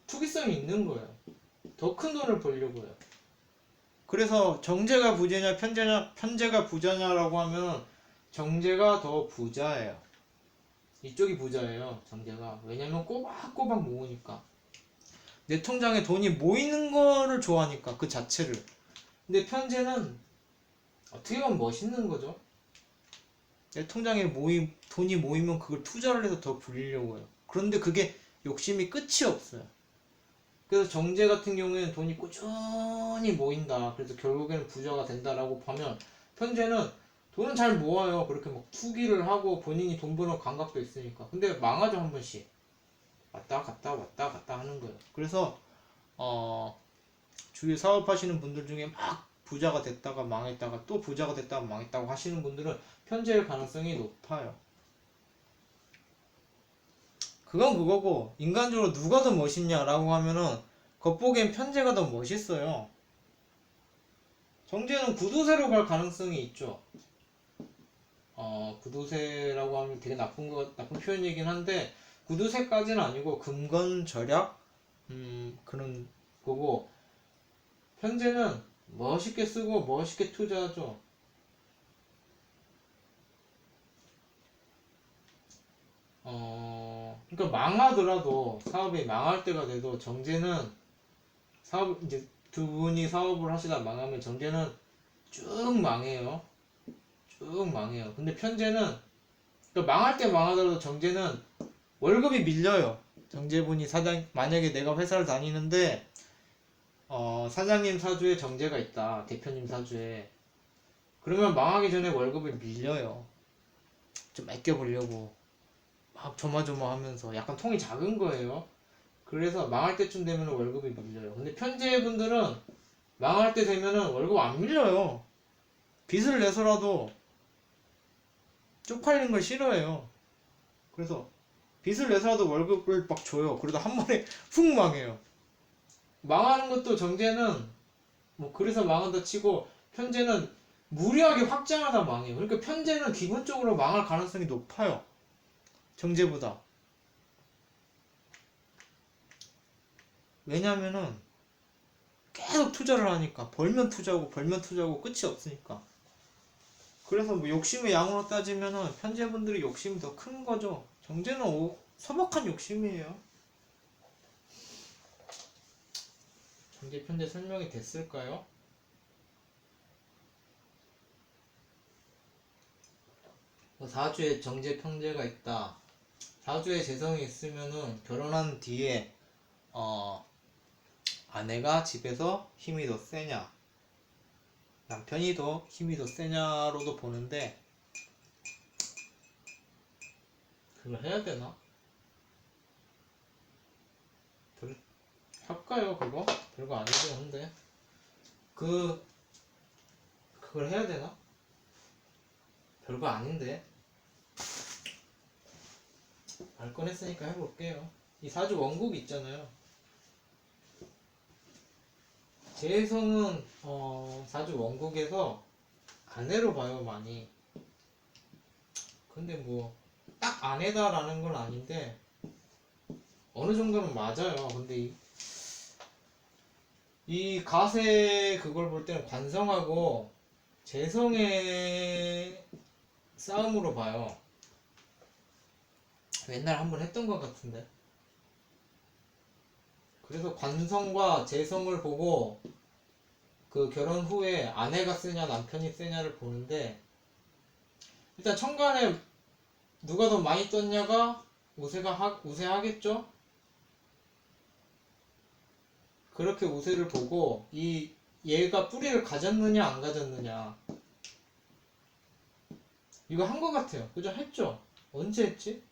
투기성이 있는 거예요. 더 큰 돈을 벌려고 해요. 그래서 정제가 부자냐 편제가 부자냐라고 하면 정제가 더 부자예요. 이쪽이 부자예요. 정제가. 왜냐면 꼬박꼬박 모으니까. 내 통장에 돈이 모이는 거를 좋아하니까, 그 자체를. 근데 편제는 어떻게 보면 멋있는 거죠. 내 통장에 돈이 모이면 그걸 투자를 해서 더 불리려고 해요. 그런데 그게 욕심이 끝이 없어요. 그래서 정제 같은 경우에는 돈이 꾸준히 모인다, 그래서 결국에는 부자가 된다라고 하면, 편제는 돈은 잘 모아요. 그렇게 막 투기를 하고 본인이 돈 버는 감각도 있으니까. 근데 망하죠, 한 번씩. 왔다 갔다 왔다 갔다 하는 거예요. 그래서 주위 사업하시는 분들 중에 막 부자가 됐다가 망했다가 또 부자가 됐다가 망했다고 하시는 분들은 편제일 가능성이 높아요. 그건 그거고, 인간적으로 누가 더 멋있냐라고 하면은 겉보기엔 편제가 더 멋있어요. 정제는 구두쇠로 갈 가능성이 있죠. 구두쇠라고 하면 되게 나쁜 표현이긴 한데, 구두쇠까지는 아니고 금건절약 그런 거고, 편제는 멋있게 쓰고 멋있게 투자하죠. 그러니까 망하더라도, 사업이 망할 때가 돼도 정제는, 이제 두 분이 사업을 하시다 망하면 정제는 쭉 망해요. 쭉 망해요. 근데 편제는, 그러니까 망할 때 망하더라도 정제는 월급이 밀려요. 정제분이 만약에 내가 회사를 다니는데 사장님 사주에 정제가 있다, 대표님 사주에. 그러면 망하기 전에 월급을 밀려요. 좀 아껴보려고 막 조마조마하면서, 약간 통이 작은 거예요. 그래서 망할 때쯤 되면 월급이 밀려요. 근데 편제분들은 망할 때 되면은 월급 안 밀려요. 빚을 내서라도 쪽팔린 걸 싫어해요. 그래서 빚을 내서라도 월급을 막 줘요. 그러다 한 번에 훅 망해요. 망하는 것도 정제는 뭐 그래서 망한다 치고, 편제는 무리하게 확장하다 망해요. 그러니까 편제는 기본적으로 망할 가능성이 높아요. 정제보다. 왜냐면은 계속 투자를 하니까, 벌면 투자고 벌면 투자고 끝이 없으니까. 그래서 뭐 욕심의 양으로 따지면은 편제분들이 욕심이 더 큰 거죠. 정제는 소박한 욕심이에요. 정제 편제 설명이 됐을까요? 사주에 정제 편제가 있다. 사주에 재성이 있으면은 결혼한 뒤에 아내가 집에서 힘이 더 세냐, 남편이 더 힘이 더 세냐로도 보는데, 그걸 해야 되나? 할까요 그거? 별거 아니긴 한데 그걸 해야 되나? 별거 아닌데. 알 건 했으니까 해볼게요. 이 사주 원곡 있잖아요. 재성은 자주 원국에서 아내로 봐요 많이. 근데 뭐 딱 아내다라는 건 아닌데 어느 정도는 맞아요. 근데 이 가세 그걸 볼 때는 관성하고 재성의 싸움으로 봐요. 옛날 한번 했던 것 같은데. 그래서 관성과 재성을 보고 그 결혼 후에 아내가 세냐 남편이 세냐를 보는데, 일단 천간에 누가 더 많이 떴냐가 우세하겠죠? 그렇게 우세를 보고 얘가 뿌리를 가졌느냐 안 가졌느냐 이거 한 것 같아요. 그죠? 했죠? 언제 했지?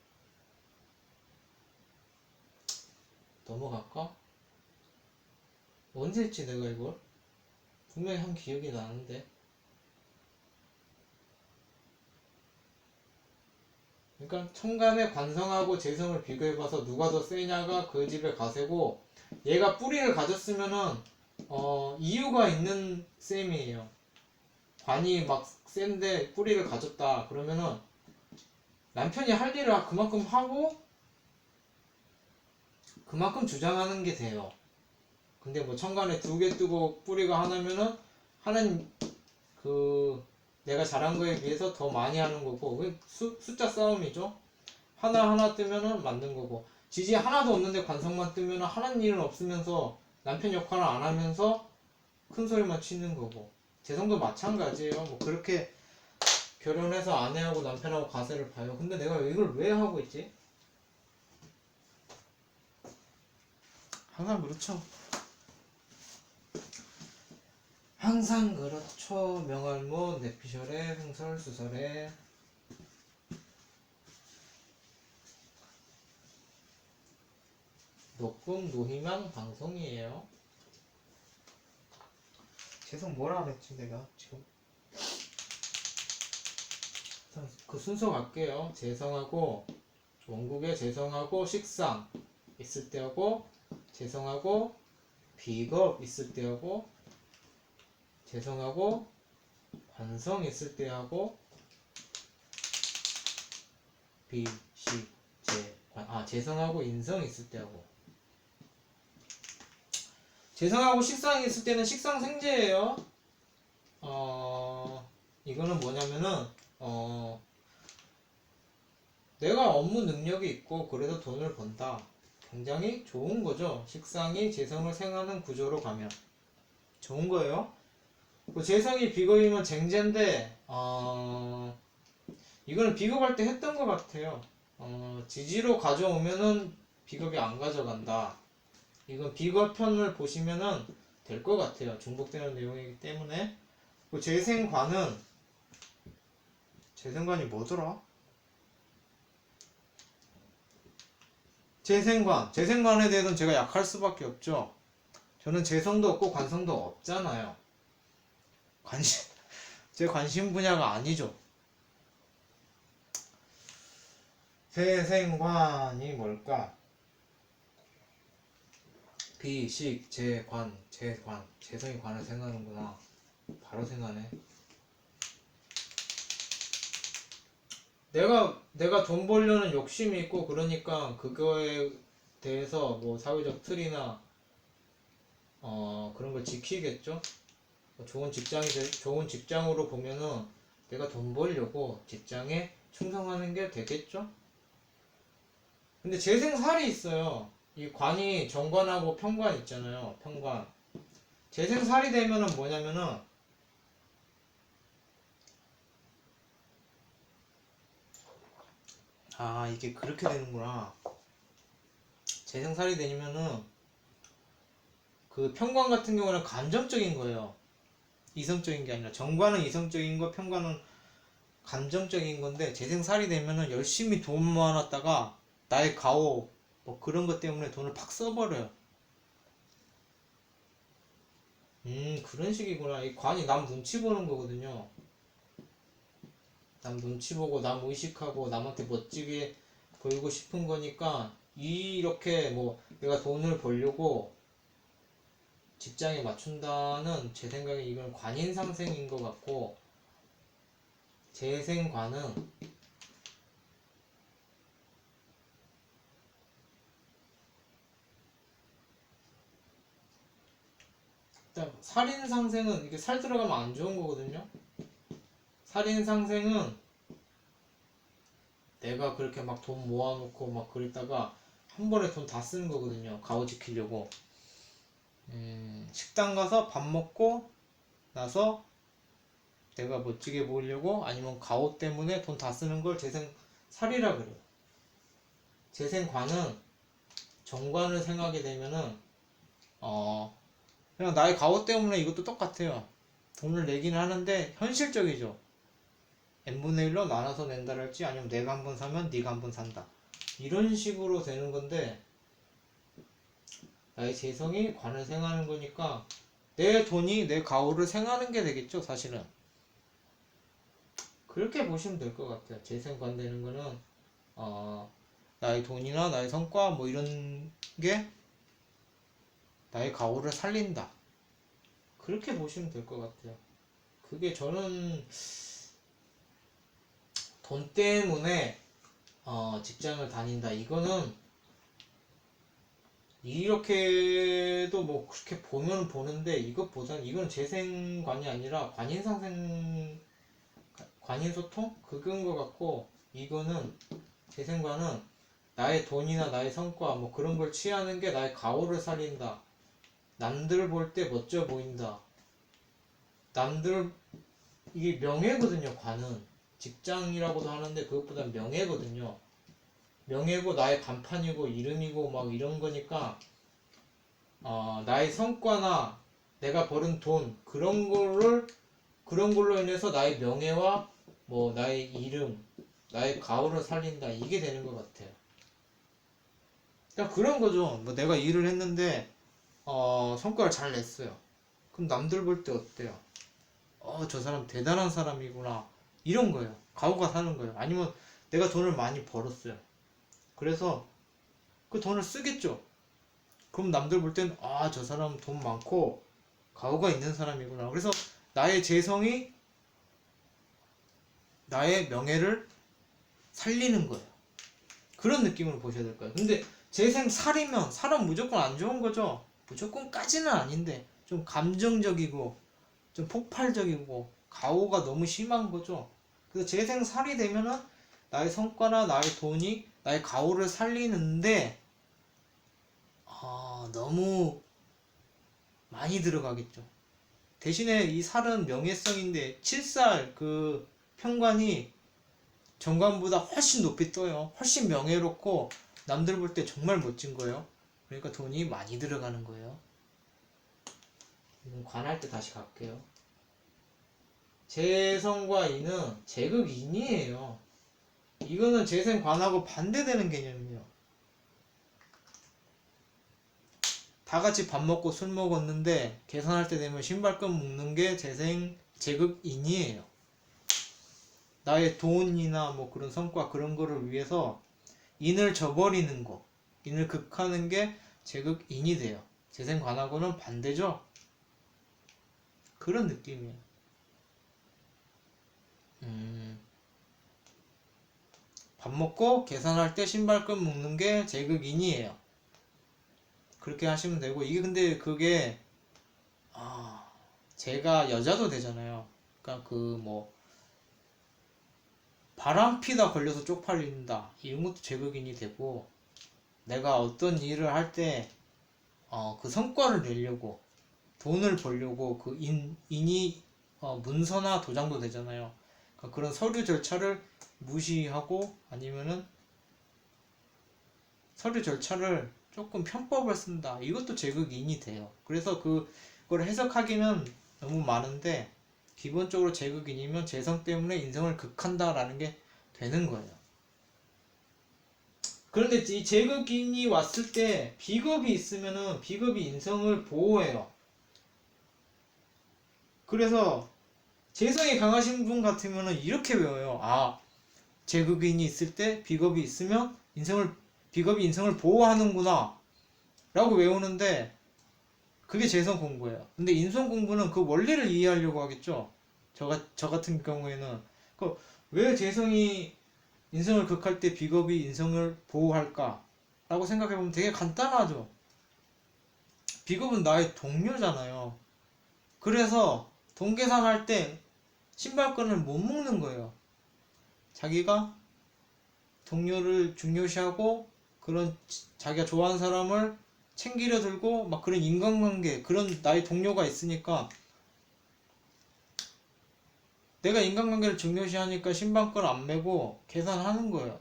넘어갈까? 언제 했지 내가 이걸? 분명히 한 기억이 나는데. 그러니까 천간에 관성하고 재성을 비교해봐서 누가 더 세냐가 그 집의 가세고, 얘가 뿌리를 가졌으면은 이유가 있는 셈이에요. 관이 막 센데 뿌리를 가졌다 그러면은 남편이 할 일을 그만큼 하고 그만큼 주장하는 게 돼요. 근데 뭐 천간에 2개 뜨고 뿌리가 하나면은 하는 그 내가 잘한 거에 비해서 더 많이 하는 거고, 숫자 싸움이죠. 하나 뜨면은 맞는 거고, 지지 하나도 없는데 관성만 뜨면은 하는 일은 없으면서 남편 역할을 안 하면서 큰 소리만 치는 거고, 재성도 마찬가지예요. 뭐 그렇게 결혼해서 아내하고 남편하고 가세를 봐요. 근데 내가 이걸 왜 하고 있지? 항상 그렇죠. 항상 그렇죠. 명알못, 내피셜에, 횡설수설에. 녹금, 노희망 방송이에요. 재성 뭐라 그랬지 내가 지금? 그 순서 갈게요. 재성하고 원국에 재성하고 식상 있을 때하고, 재성하고 비겁 있을 때하고, 재성하고 관성 있을 때하고, 비식 재관 재성하고 인성 있을 때하고. 재성하고 식상이 있을 때는 식상 생재예요. 이거는 뭐냐면은 내가 업무 능력이 있고 그래서 돈을 번다. 굉장히 좋은 거죠. 식상이 재성을 생하는 구조로 가면 좋은 거예요. 재성이 비겁이면 쟁제인데 이거는 비겁할 때 했던 것 같아요. 지지로 가져오면은 비겁이 안 가져간다. 이건 비겁 편을 보시면은 될 것 같아요. 중복되는 내용이기 때문에. 재생관이 뭐더라? 재생관에 대해서는 제가 약할 수밖에 없죠. 저는 재성도 없고 관성도 없잖아요. 제 관심 분야가 아니죠. 재생관이 뭘까? 비식 재관 재성이 관을 생각하는구나. 바로 생각하네. 내가 돈 벌려는 욕심이 있고 그러니까 그거에 대해서 뭐 사회적 틀이나 그런 걸 지키겠죠. 좋은 직장으로 보면은 내가 돈 벌려고 직장에 충성하는 게 되겠죠. 근데 재생살이 있어요. 이 관이 정관하고 편관 있잖아요. 편관. 재생살이 되면은 뭐냐면은 이게 그렇게 되는구나. 재생살이 되면은 그 편관 같은 경우는 감정적인 거예요. 이성적인 게 아니라. 정관은 이성적인 거, 편관은 감정적인 건데, 재생살이 되면은 열심히 돈 모아놨다가 나의 가오 뭐 그런 것 때문에 돈을 팍 써버려요. 그런 식이구나. 이 관이 남 눈치 보는 거거든요. 남 눈치 보고 남 의식하고 남한테 멋지게 보이고 싶은 거니까, 이렇게 뭐 내가 돈을 벌려고 직장에 맞춘다는 제 생각에 이건 관인상생인 것 같고, 재생관은 일단 살인상생은 이게 살 들어가면 안 좋은 거거든요. 살인상생은 내가 그렇게 막 돈 모아놓고 막 그랬다가 한 번에 돈 다 쓰는 거거든요. 가오 지키려고. 식당 가서 밥 먹고 나서 내가 멋지게 보이려고 아니면 가오 때문에 돈 다 쓰는 걸 재생살이라 그래요. 재생관은 정관을 생각하게 되면은 그냥 나의 가오 때문에 이것도 똑같아요. 돈을 내긴 하는데 현실적이죠. n분의 1로 나눠서 낸다랄지 아니면 내가 한 번 사면 네가 한 번 산다. 이런 식으로 되는 건데 나의 재성이 관을 생하는 거니까 내 돈이 내 가오를 생하는 게 되겠죠, 사실은. 그렇게 보시면 될 것 같아요. 재생관 되는 거는 나의 돈이나 나의 성과 뭐 이런 게 나의 가오를 살린다. 그렇게 보시면 될 것 같아요. 그게 저는 돈 때문에 직장을 다닌다. 이거는 이렇게도 뭐 그렇게 보면 보는데 이것보다는 이건 재생관이 아니라 관인상생 관인소통? 그건 것 같고 이거는 재생관은 나의 돈이나 나의 성과 뭐 그런 걸 취하는 게 나의 가오를 살린다. 남들 볼 때 멋져 보인다. 남들 이게 명예거든요. 관은 직장이라고도 하는데 그것보다 명예거든요. 명예고 나의 간판이고 이름이고 막 이런 거니까 나의 성과나 내가 벌은 돈 그런 걸로 인해서 나의 명예와 뭐 나의 이름, 나의 가오를 살린다 이게 되는 것 같아요. 그냥 그런 거죠. 뭐 내가 일을 했는데 성과를 잘 냈어요. 그럼 남들 볼 때 어때요? 저 사람 대단한 사람이구나 이런 거예요. 가오가 사는 거예요. 아니면 내가 돈을 많이 벌었어요. 그래서 그 돈을 쓰겠죠. 그럼 남들 볼 땐 저 사람 돈 많고 가오가 있는 사람이구나. 그래서 나의 재성이 나의 명예를 살리는 거예요. 그런 느낌으로 보셔야 될 거예요. 근데 재생살이면 살은 무조건 안 좋은 거죠. 무조건까지는 아닌데 좀 감정적이고 좀 폭발적이고 가오가 너무 심한 거죠. 그래서 재생살이 되면은 나의 성과나 나의 돈이 나의 가오를 살리는데 너무 많이 들어가겠죠. 대신에 이 살은 명예성인데 7살 그 평관이 정관보다 훨씬 높이 떠요. 훨씬 명예롭고 남들 볼 때 정말 멋진 거예요. 그러니까 돈이 많이 들어가는 거예요. 관할 때 다시 갈게요. 재성과 인은 제극인이에요. 이거는 재생관하고 반대되는 개념이에요. 다 같이 밥 먹고 술 먹었는데 계산할 때 되면 신발끈 묶는 게 제극인이에요. 나의 돈이나 뭐 그런 성과 그런 거를 위해서 인을 저버리는 거, 인을 극하는 게 제극인이 돼요. 재생관하고는 반대죠. 그런 느낌이에요. 밥 먹고 계산할 때 신발끈 묶는 게 제극인이에요. 그렇게 하시면 되고 이게 근데 그게 제가 여자도 되잖아요. 그러니까 그 뭐 바람피다 걸려서 쪽팔린다 이런 것도 제극인이 되고 내가 어떤 일을 할 때 그 성과를 내려고 돈을 벌려고 그 인이 문서나 도장도 되잖아요. 그러니까 그런 서류 절차를 무시하고 아니면은 서류 절차를 조금 편법을 쓴다. 이것도 제극인이 돼요. 그래서 그걸 해석하기는 너무 많은데 기본적으로 제극인이면 재성 때문에 인성을 극한다라는 게 되는 거예요. 그런데 이 제극인이 왔을 때 비겁이 있으면은 비겁이 인성을 보호해요. 그래서 재성이 강하신 분 같으면은 이렇게 외워요. 제극인이 있을 때 비겁이 있으면 비겁이 인성을 보호하는구나 라고 외우는데 그게 재성 공부예요. 근데 인성 공부는 그 원리를 이해하려고 하겠죠. 저 같은 경우에는 왜 재성이 인성을 극할 때 비겁이 인성을 보호할까? 라고 생각해보면 되게 간단하죠. 비겁은 나의 동료잖아요. 그래서 돈 계산할 때 신발끈을 못 묶는 거예요. 자기가 동료를 중요시하고 그런 자기가 좋아하는 사람을 챙기려 들고 막 그런 인간관계, 그런 나의 동료가 있으니까 내가 인간관계를 중요시하니까 신발끈 안 매고 계산하는 거예요.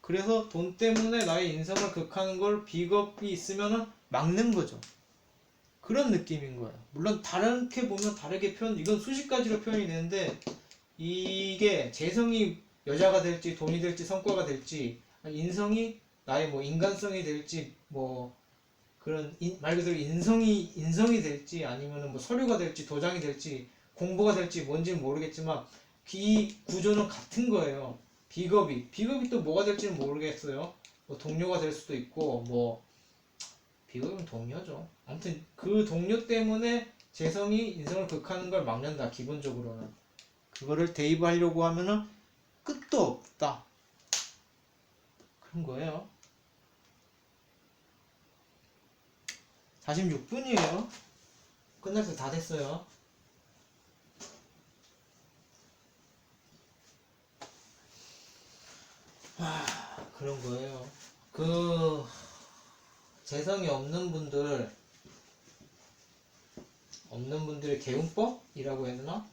그래서 돈 때문에 나의 인성을 극하는 걸 비겁이 있으면은 막는 거죠. 그런 느낌인 거예요. 물론 다르게 보면 다르게 이건 수십 가지로 표현이 되는데, 이게 재성이 여자가 될지 돈이 될지 성과가 될지 인성이 나의 뭐 인간성이 될지 뭐 그런 말 그대로 인성이 될지 아니면은 뭐 서류가 될지 도장이 될지 공부가 될지 뭔지는 모르겠지만 이 구조는 같은 거예요. 비겁이 또 뭐가 될지는 모르겠어요. 뭐 동료가 될 수도 있고 뭐 비겁은 동료죠. 아무튼 그 동료 때문에 재성이 인성을 극하는 걸 막는다. 기본적으로는 그거를 대입하려고 하면은 끝도 없다. 그런 거예요. 46분이에요. 끝날 때 다 됐어요. 그런 거예요. 그 재성이 없는 분들의 개운법이라고 해야 되나?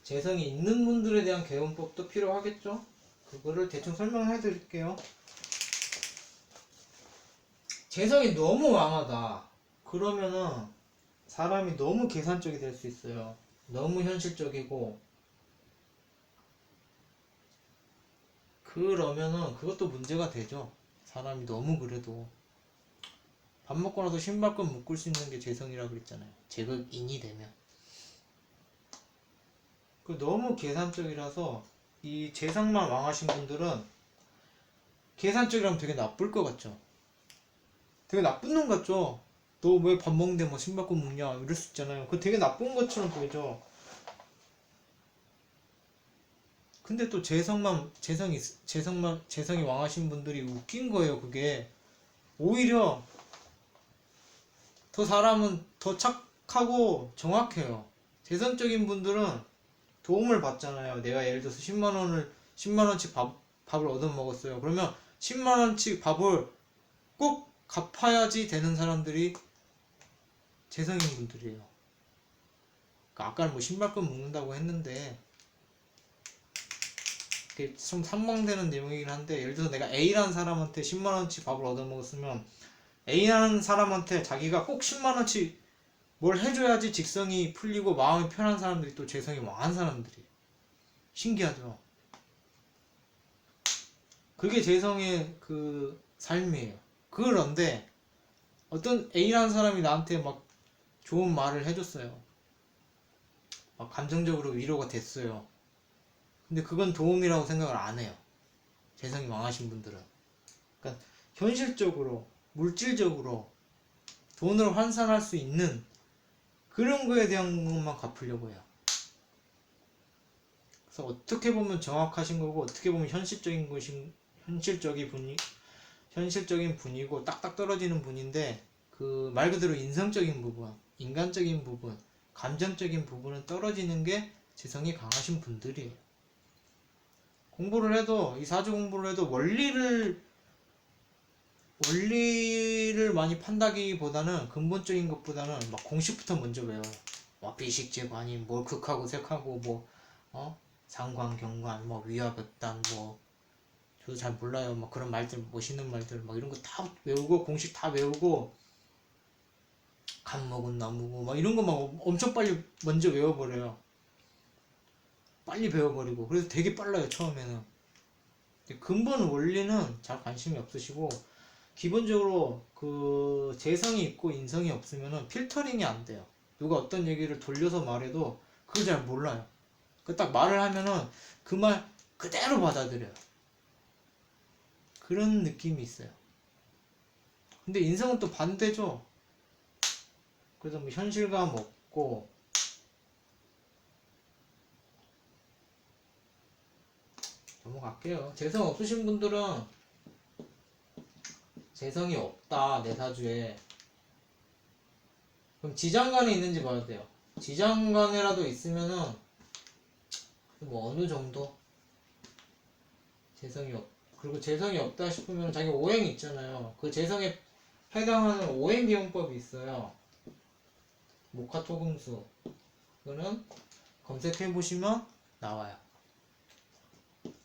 재성이 있는 분들에 대한 개운법도 필요하겠죠? 그거를 대충 설명해 드릴게요. 재성이 너무 왕하다. 그러면은 사람이 너무 계산적이 될 수 있어요. 너무 현실적이고, 그러면은 그것도 문제가 되죠. 사람이 너무 그래도 밥 먹고 나서 신발끈 묶을 수 있는 게 재성이라고 그랬잖아요. 제극인이 되면. 너무 계산적이라서 이 재성만 왕하신 분들은 계산적이라면 되게 나쁠 것 같죠. 되게 나쁜 놈 같죠. 너 왜 밥 먹는데 뭐 신발끈 묶냐 이럴 수 있잖아요. 그거 되게 나쁜 것처럼 보이죠. 근데 또 재성이 왕하신 분들이 웃긴 거예요. 그게 오히려 더 사람은 더 착하고 정확해요. 재성적인 분들은 도움을 받잖아요. 내가 예를 들어서 10만원씩 밥을 얻어 먹었어요. 그러면 10만원씩 밥을 꼭 갚아야지 되는 사람들이 재성인 분들이에요. 그러니까 아까는 뭐 신발끈 묶는다고 했는데 그게 좀 상망되는 내용이긴 한데, 예를 들어서 내가 A라는 사람한테 10만원치 밥을 얻어먹었으면 A라는 사람한테 자기가 꼭 10만원치 뭘 해줘야지 직성이 풀리고 마음이 편한 사람들이 또 재성이 왕한 사람들이. 신기하죠. 그게 재성의 그 삶이에요. 그런데 어떤 A라는 사람이 나한테 막 좋은 말을 해줬어요. 막 감정적으로 위로가 됐어요. 근데 그건 도움이라고 생각을 안 해요. 재성이 왕하신 분들은. 그러니까 현실적으로, 물질적으로 돈으로 환산할 수 있는 그런 거에 대한 것만 갚으려고 해요. 그래서 어떻게 보면 정확하신 거고 어떻게 보면 현실적인 분이고 딱딱 떨어지는 분인데, 그 말 그대로 인성적인 부분, 인간적인 부분, 감정적인 부분은 떨어지는 게 재성이 강하신 분들이에요. 공부를 해도, 이 사주 공부를 해도 원리를 많이 판다기보다는, 근본적인 것보다는 막 공식부터 먼저 외워요. 뭐 비식재관이 뭘 극하고 색하고 뭐 상관경관 뭐 위화백단 뭐 저도 잘 몰라요. 막 그런 말들, 멋있는 말들 막 이런 거 다 외우고 공식 다 외우고 간목은 나무고 막 이런 거 막 엄청 빨리 먼저 외워버려요. 빨리 배워버리고. 그래서 되게 빨라요 처음에는. 근본 원리는 잘 관심이 없으시고, 기본적으로 그 재성이 있고 인성이 없으면은 필터링이 안 돼요. 누가 어떤 얘기를 돌려서 말해도 그걸 잘 몰라요. 그 딱 말을 하면은 그 말 그대로 받아들여요. 그런 느낌이 있어요. 근데 인성은 또 반대죠. 그래서 뭐 현실감 없고 넘어갈게요. 재성 없으신 분들은 재성이 없다 내 사주에 그럼 지장간에 있는지 봐야 돼요. 지장간에라도 있으면은 뭐 어느 정도 재성이 없 그리고 재성이 없다 싶으면 자기 오행이 있잖아요. 그 재성에 해당하는 오행 기용법이 있어요. 목화토금수 그거는 검색해 보시면 나와요.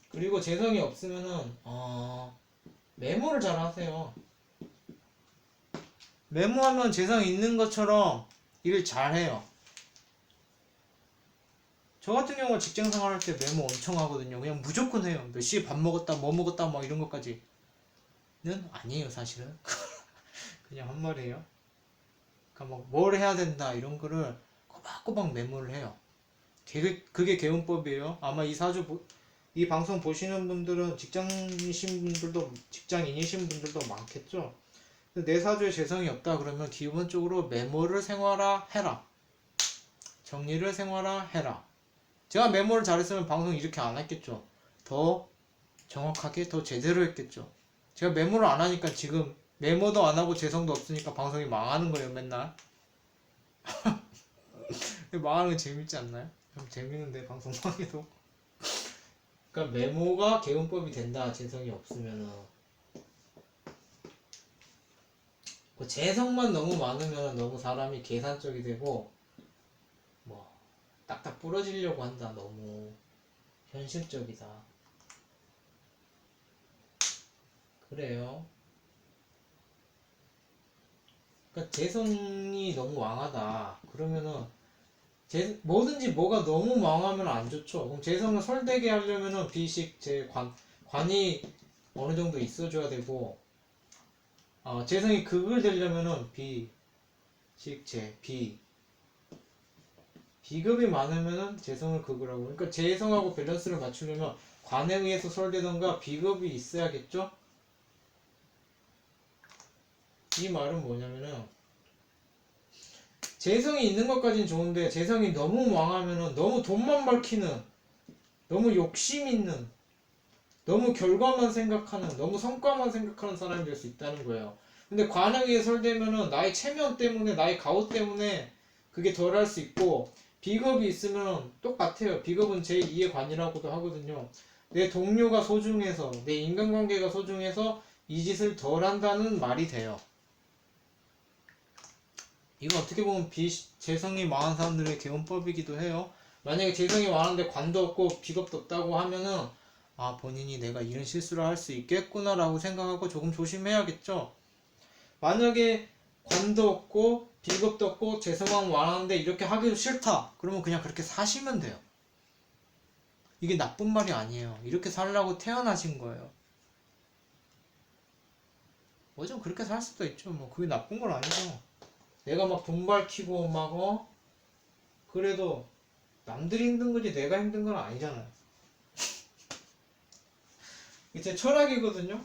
그리고 재성이 없으면은 메모를 잘 하세요. 메모하면 재성이 있는 것처럼 일 잘 해요. 저 같은 경우는 직장 생활할 때 메모 엄청 하거든요. 그냥 무조건 해요. 몇 시에 밥 먹었다, 뭐 먹었다, 막 이런 것까지는 아니에요, 사실은. 그냥 한 말이에요. 그러니까 뭐 뭘 해야 된다 이런 거를 꼬박꼬박 메모를 해요. 그게 개운법이에요. 아마 이 방송 보시는 분들은 직장인이신 분들도 많겠죠. 내 사주에 재성이 없다 그러면 기본적으로 메모를 생활화해라. 정리를 생활화해라. 제가 메모를 잘했으면 방송 이렇게 안 했겠죠. 더 정확하게 더 제대로 했겠죠. 제가 메모를 안 하니까 지금 메모도 안 하고 재성도 없으니까 방송이 망하는 거예요, 맨날. 망하는 거 재밌지 않나요? 좀 재밌는데 방송 망해도. 그러니까 메모가 개운법이 된다. 재성이 없으면은. 그 재성만 너무 많으면 너무 사람이 계산적이 되고 뭐 딱딱 부러지려고 한다. 너무 현실적이다. 그래요. 그러니까 재성이 너무 왕하다. 그러면은 뭐든지 뭐가 너무 망하면 안 좋죠. 그럼 재성을 설되게 하려면은 비식 관이 어느 정도 있어줘야 되고, 재성이 극을 되려면은 비급이 많으면은 재성을 극을 하고, 그러니까 재성하고 밸런스를 맞추려면 관에 의해서 설되던가 비급이 있어야겠죠? 이 말은 뭐냐면은, 재성이 있는 것까진 좋은데 재성이 너무 망하면은 너무 돈만 밝히는 너무 욕심 있는 너무 결과만 생각하는 너무 성과만 생각하는 사람이 될 수 있다는 거예요. 근데 관행에 설되면은 나의 체면 때문에 나의 가오 때문에 그게 덜 할 수 있고 비겁이 있으면 똑같아요. 비겁은 제2의 관이라고도 하거든요. 내 동료가 소중해서 내 인간관계가 소중해서 이 짓을 덜 한다는 말이 돼요. 이거 어떻게 보면 재성이 많은 사람들의 개운법이기도 해요. 만약에 재성이 많은데 관도 없고 비겁도 없다고 하면은 본인이 내가 이런 실수를 할 수 있겠구나 라고 생각하고 조금 조심해야겠죠. 만약에 관도 없고 비겁도 없고 재성만 많은데 이렇게 하기도 싫다 그러면 그냥 그렇게 사시면 돼요. 이게 나쁜 말이 아니에요. 이렇게 살라고 태어나신 거예요. 뭐 좀 그렇게 살 수도 있죠. 뭐 그게 나쁜 건 아니죠. 내가 막 돈 밝히고 막 그래도 남들이 힘든 거지 내가 힘든 건 아니잖아요. 이게 제 철학이거든요.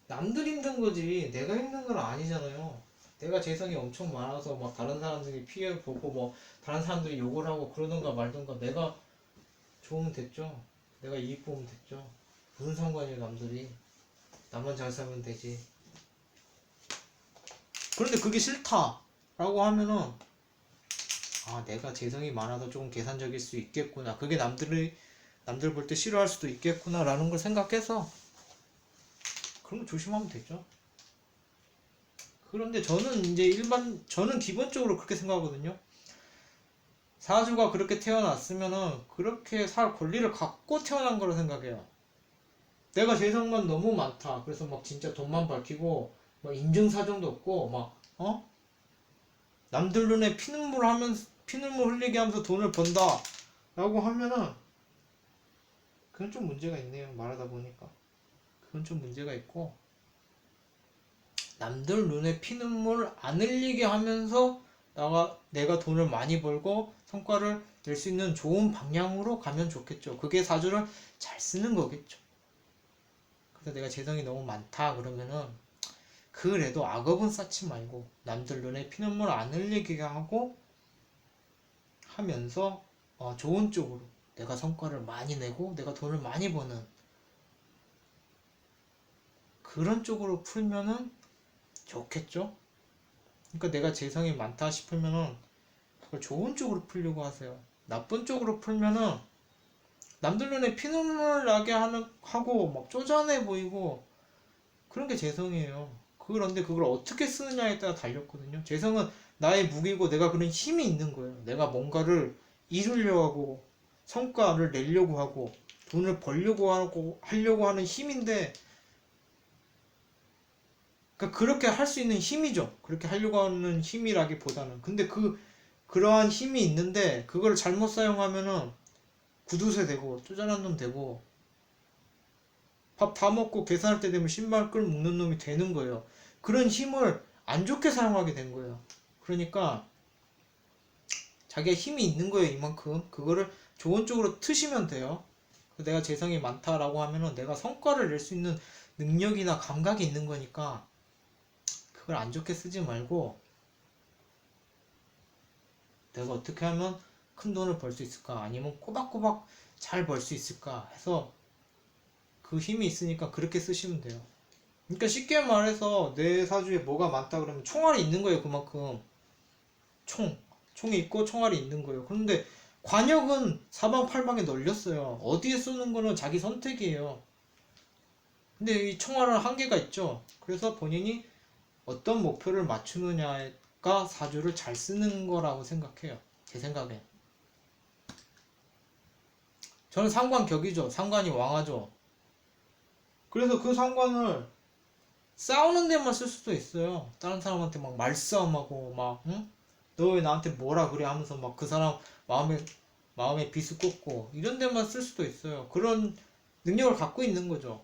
남들 힘든 거지 내가 힘든 건 아니잖아요. 내가 재성이 엄청 많아서 막 다른 사람들이 피해 보고 뭐 다른 사람들이 욕을 하고 그러던가 말던가 내가 좋으면 됐죠. 내가 이익 보면 됐죠. 무슨 상관이에요 남들이. 나만 잘 살면 되지. 그런데 그게 싫다라고 하면은 내가 재성이 많아서 조금 계산적일 수 있겠구나. 그게 남들 볼 때 싫어할 수도 있겠구나 라는 걸 생각해서 그런 거 조심하면 되죠. 그런데 저는 기본적으로 그렇게 생각하거든요. 사주가 그렇게 태어났으면은 그렇게 살 권리를 갖고 태어난 거로 생각해요. 내가 재성만 너무 많다. 그래서 막 진짜 돈만 밝히고 막 인증사정도 없고 막 남들 눈에 피눈물 흘리게 하면서 돈을 번다 라고 하면은 그건 좀 문제가 있네요. 말하다 보니까 그건 좀 문제가 있고 남들 눈에 피눈물 안 흘리게 하면서 내가 돈을 많이 벌고 성과를 낼 수 있는 좋은 방향으로 가면 좋겠죠. 그게 사주를 잘 쓰는 거겠죠. 그래서 내가 재성이 너무 많다 그러면은 그래도 악업은 쌓지 말고 남들 눈에 피눈물 안 흘리게 하고 하면서 좋은 쪽으로 내가 성과를 많이 내고 내가 돈을 많이 버는 그런 쪽으로 풀면은 좋겠죠? 그러니까 내가 재성이 많다 싶으면은 그걸 좋은 쪽으로 풀려고 하세요. 나쁜 쪽으로 풀면은 남들 눈에 피눈물 나게 하고 막 쪼잔해 보이고 그런 게 재성이에요. 그런데 그걸 어떻게 쓰느냐에 따라 달렸거든요. 재성은 나의 무기고 내가 그런 힘이 있는 거예요. 내가 뭔가를 이루려고 하고 성과를 내려고 하고 돈을 벌려고 하려고 하는 힘인데 그러니까 그렇게 할 수 있는 힘이죠. 그렇게 하려고 하는 힘이라기보다는. 근데 그러한 힘이 있는데 그걸 잘못 사용하면은 구두쇠 되고 쪼잔한 놈 되고 밥 다 먹고 계산할 때 되면 신발 끌 묶는 놈이 되는 거예요. 그런 힘을 안 좋게 사용하게 된 거예요. 그러니까 자기가 힘이 있는 거예요. 이만큼 그거를 좋은 쪽으로 트시면 돼요. 내가 재성이 많다라고 하면은 내가 성과를 낼 수 있는 능력이나 감각이 있는 거니까 그걸 안 좋게 쓰지 말고 내가 어떻게 하면 큰 돈을 벌 수 있을까 아니면 꼬박꼬박 잘 벌 수 있을까 해서 그 힘이 있으니까 그렇게 쓰시면 돼요. 그러니까 쉽게 말해서 내 사주에 뭐가 많다 그러면 총알이 있는 거예요. 그만큼 총이 있고 총알이 있는 거예요. 그런데 관역은 사방팔방에 널렸어요. 어디에 쏘는 거는 자기 선택이에요. 근데 이 총알은 한계가 있죠. 그래서 본인이 어떤 목표를 맞추느냐가 사주를 잘 쓰는 거라고 생각해요. 제 생각에. 저는 상관격이죠. 상관이 왕하죠. 그래서 그 상관을 싸우는 데만 쓸 수도 있어요. 다른 사람한테 막 말싸움하고 막 응? 너 왜 나한테 뭐라 그래 하면서 막 그 사람 마음에 비수꽂고 이런 데만 쓸 수도 있어요. 그런 능력을 갖고 있는 거죠.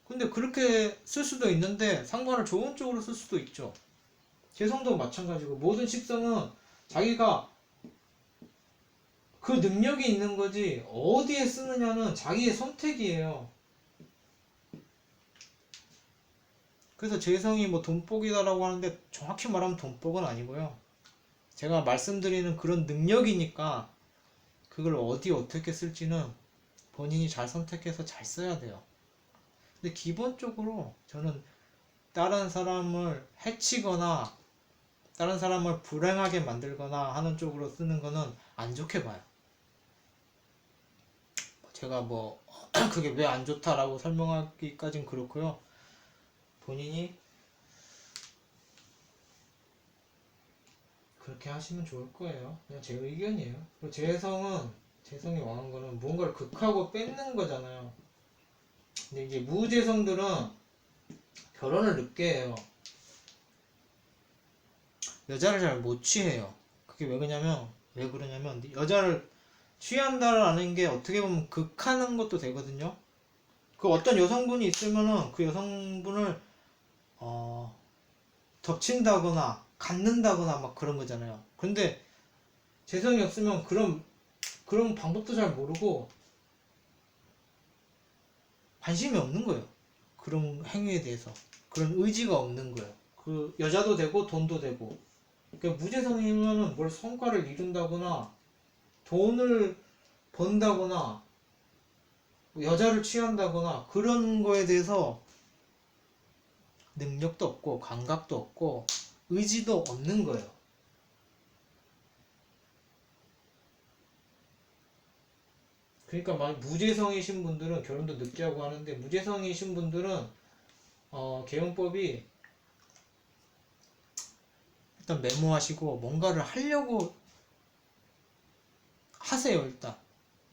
근데 그렇게 쓸 수도 있는데 상관을 좋은 쪽으로 쓸 수도 있죠. 재성도 마찬가지고 모든 식성은 자기가 그 능력이 있는 거지 어디에 쓰느냐는 자기의 선택이에요. 그래서 재성이 뭐 돈복이다라고 하는데 정확히 말하면 돈복은 아니고요. 제가 말씀드리는 그런 능력이니까 그걸 어디 어떻게 쓸지는 본인이 잘 선택해서 잘 써야 돼요. 근데 기본적으로 저는 다른 사람을 해치거나 다른 사람을 불행하게 만들거나 하는 쪽으로 쓰는 거는 안 좋게 봐요. 제가 뭐 그게 왜 안 좋다라고 설명하기까진 그렇고요. 본인이 그렇게 하시면 좋을 거예요. 그냥 제 의견이에요. 그리고 재성이 왕한 거는 뭔가를 극하고 뺏는 거잖아요. 근데 이제 무재성들은 결혼을 늦게 해요. 여자를 잘 못 취해요. 그게 왜 그러냐면 여자를 취한다라는 게 어떻게 보면 극하는 것도 되거든요. 그 어떤 여성분이 있으면은 그 여성분을 덮친다거나 갖는다거나 막 그런 거잖아요. 근데 재성이 없으면 그런 방법도 잘 모르고 관심이 없는 거예요. 그런 행위에 대해서 그런 의지가 없는 거예요. 그 여자도 되고 돈도 되고. 그러니까 무재성이면은 뭘 성과를 이룬다거나 돈을 번다거나 여자를 취한다거나 그런 거에 대해서 능력도 없고 감각도 없고 의지도 없는 거예요. 그러니까 막 무재성이신 분들은 결혼도 늦게 하고 하는데 무재성이신 분들은 개용법이 일단 메모하시고 뭔가를 하려고 하세요. 일단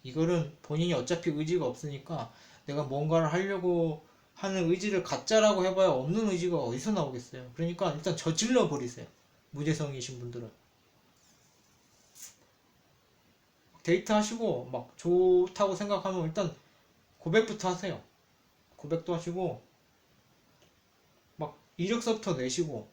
이거는 본인이 어차피 의지가 없으니까 내가 뭔가를 하려고 하는 의지를 갖자라고 해봐야 없는 의지가 어디서 나오겠어요. 그러니까 일단 저질러 버리세요. 무재성이신 분들은 데이트 하시고 막 좋다고 생각하면 일단 고백부터 하세요. 고백도 하시고 막 이력서부터 내시고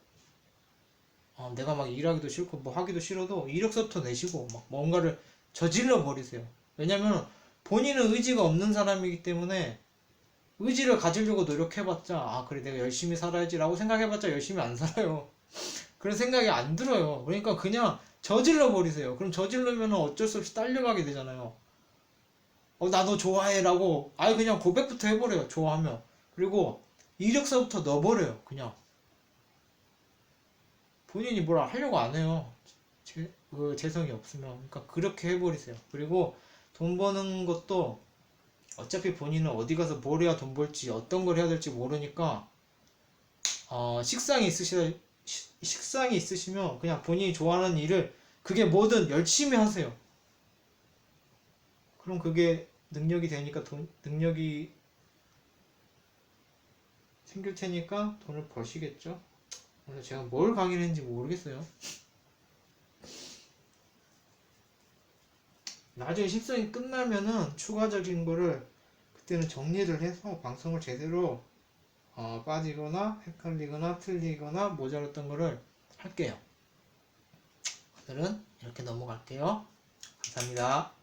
내가 막 일하기도 싫고 뭐 하기도 싫어도 이력서부터 내시고 막 뭔가를 저질러 버리세요. 왜냐면 본인은 의지가 없는 사람이기 때문에 의지를 가지려고 노력해봤자 아 그래 내가 열심히 살아야지라고 생각해봤자 열심히 안 살아요. 그런 생각이 안 들어요. 그러니까 그냥 저질러 버리세요. 그럼 저질러면 어쩔 수 없이 딸려가게 되잖아요. 나 너 좋아해라고 아예 그냥 고백부터 해버려요. 좋아하면. 그리고 이력서부터 넣어버려요. 그냥 본인이 뭐라 하려고 안 해요. 재성이 없으면. 그러니까 그렇게 해버리세요. 그리고 돈 버는 것도 어차피 본인은 어디 가서 뭘 해야 돈 벌지 어떤 걸 해야 될지 모르니까 식상이 있으시면 그냥 본인이 좋아하는 일을 그게 뭐든 열심히 하세요. 그럼 그게 능력이 되니까 능력이 생길 테니까 돈을 버시겠죠. 그래서 제가 뭘 강의를 했는지 모르겠어요. 나중에 식성이 끝나면은 추가적인 거를 그때는 정리를 해서 방송을 제대로 빠지거나 헷갈리거나 틀리거나 모자랐던 거를 할게요. 오늘은 이렇게 넘어갈게요. 감사합니다.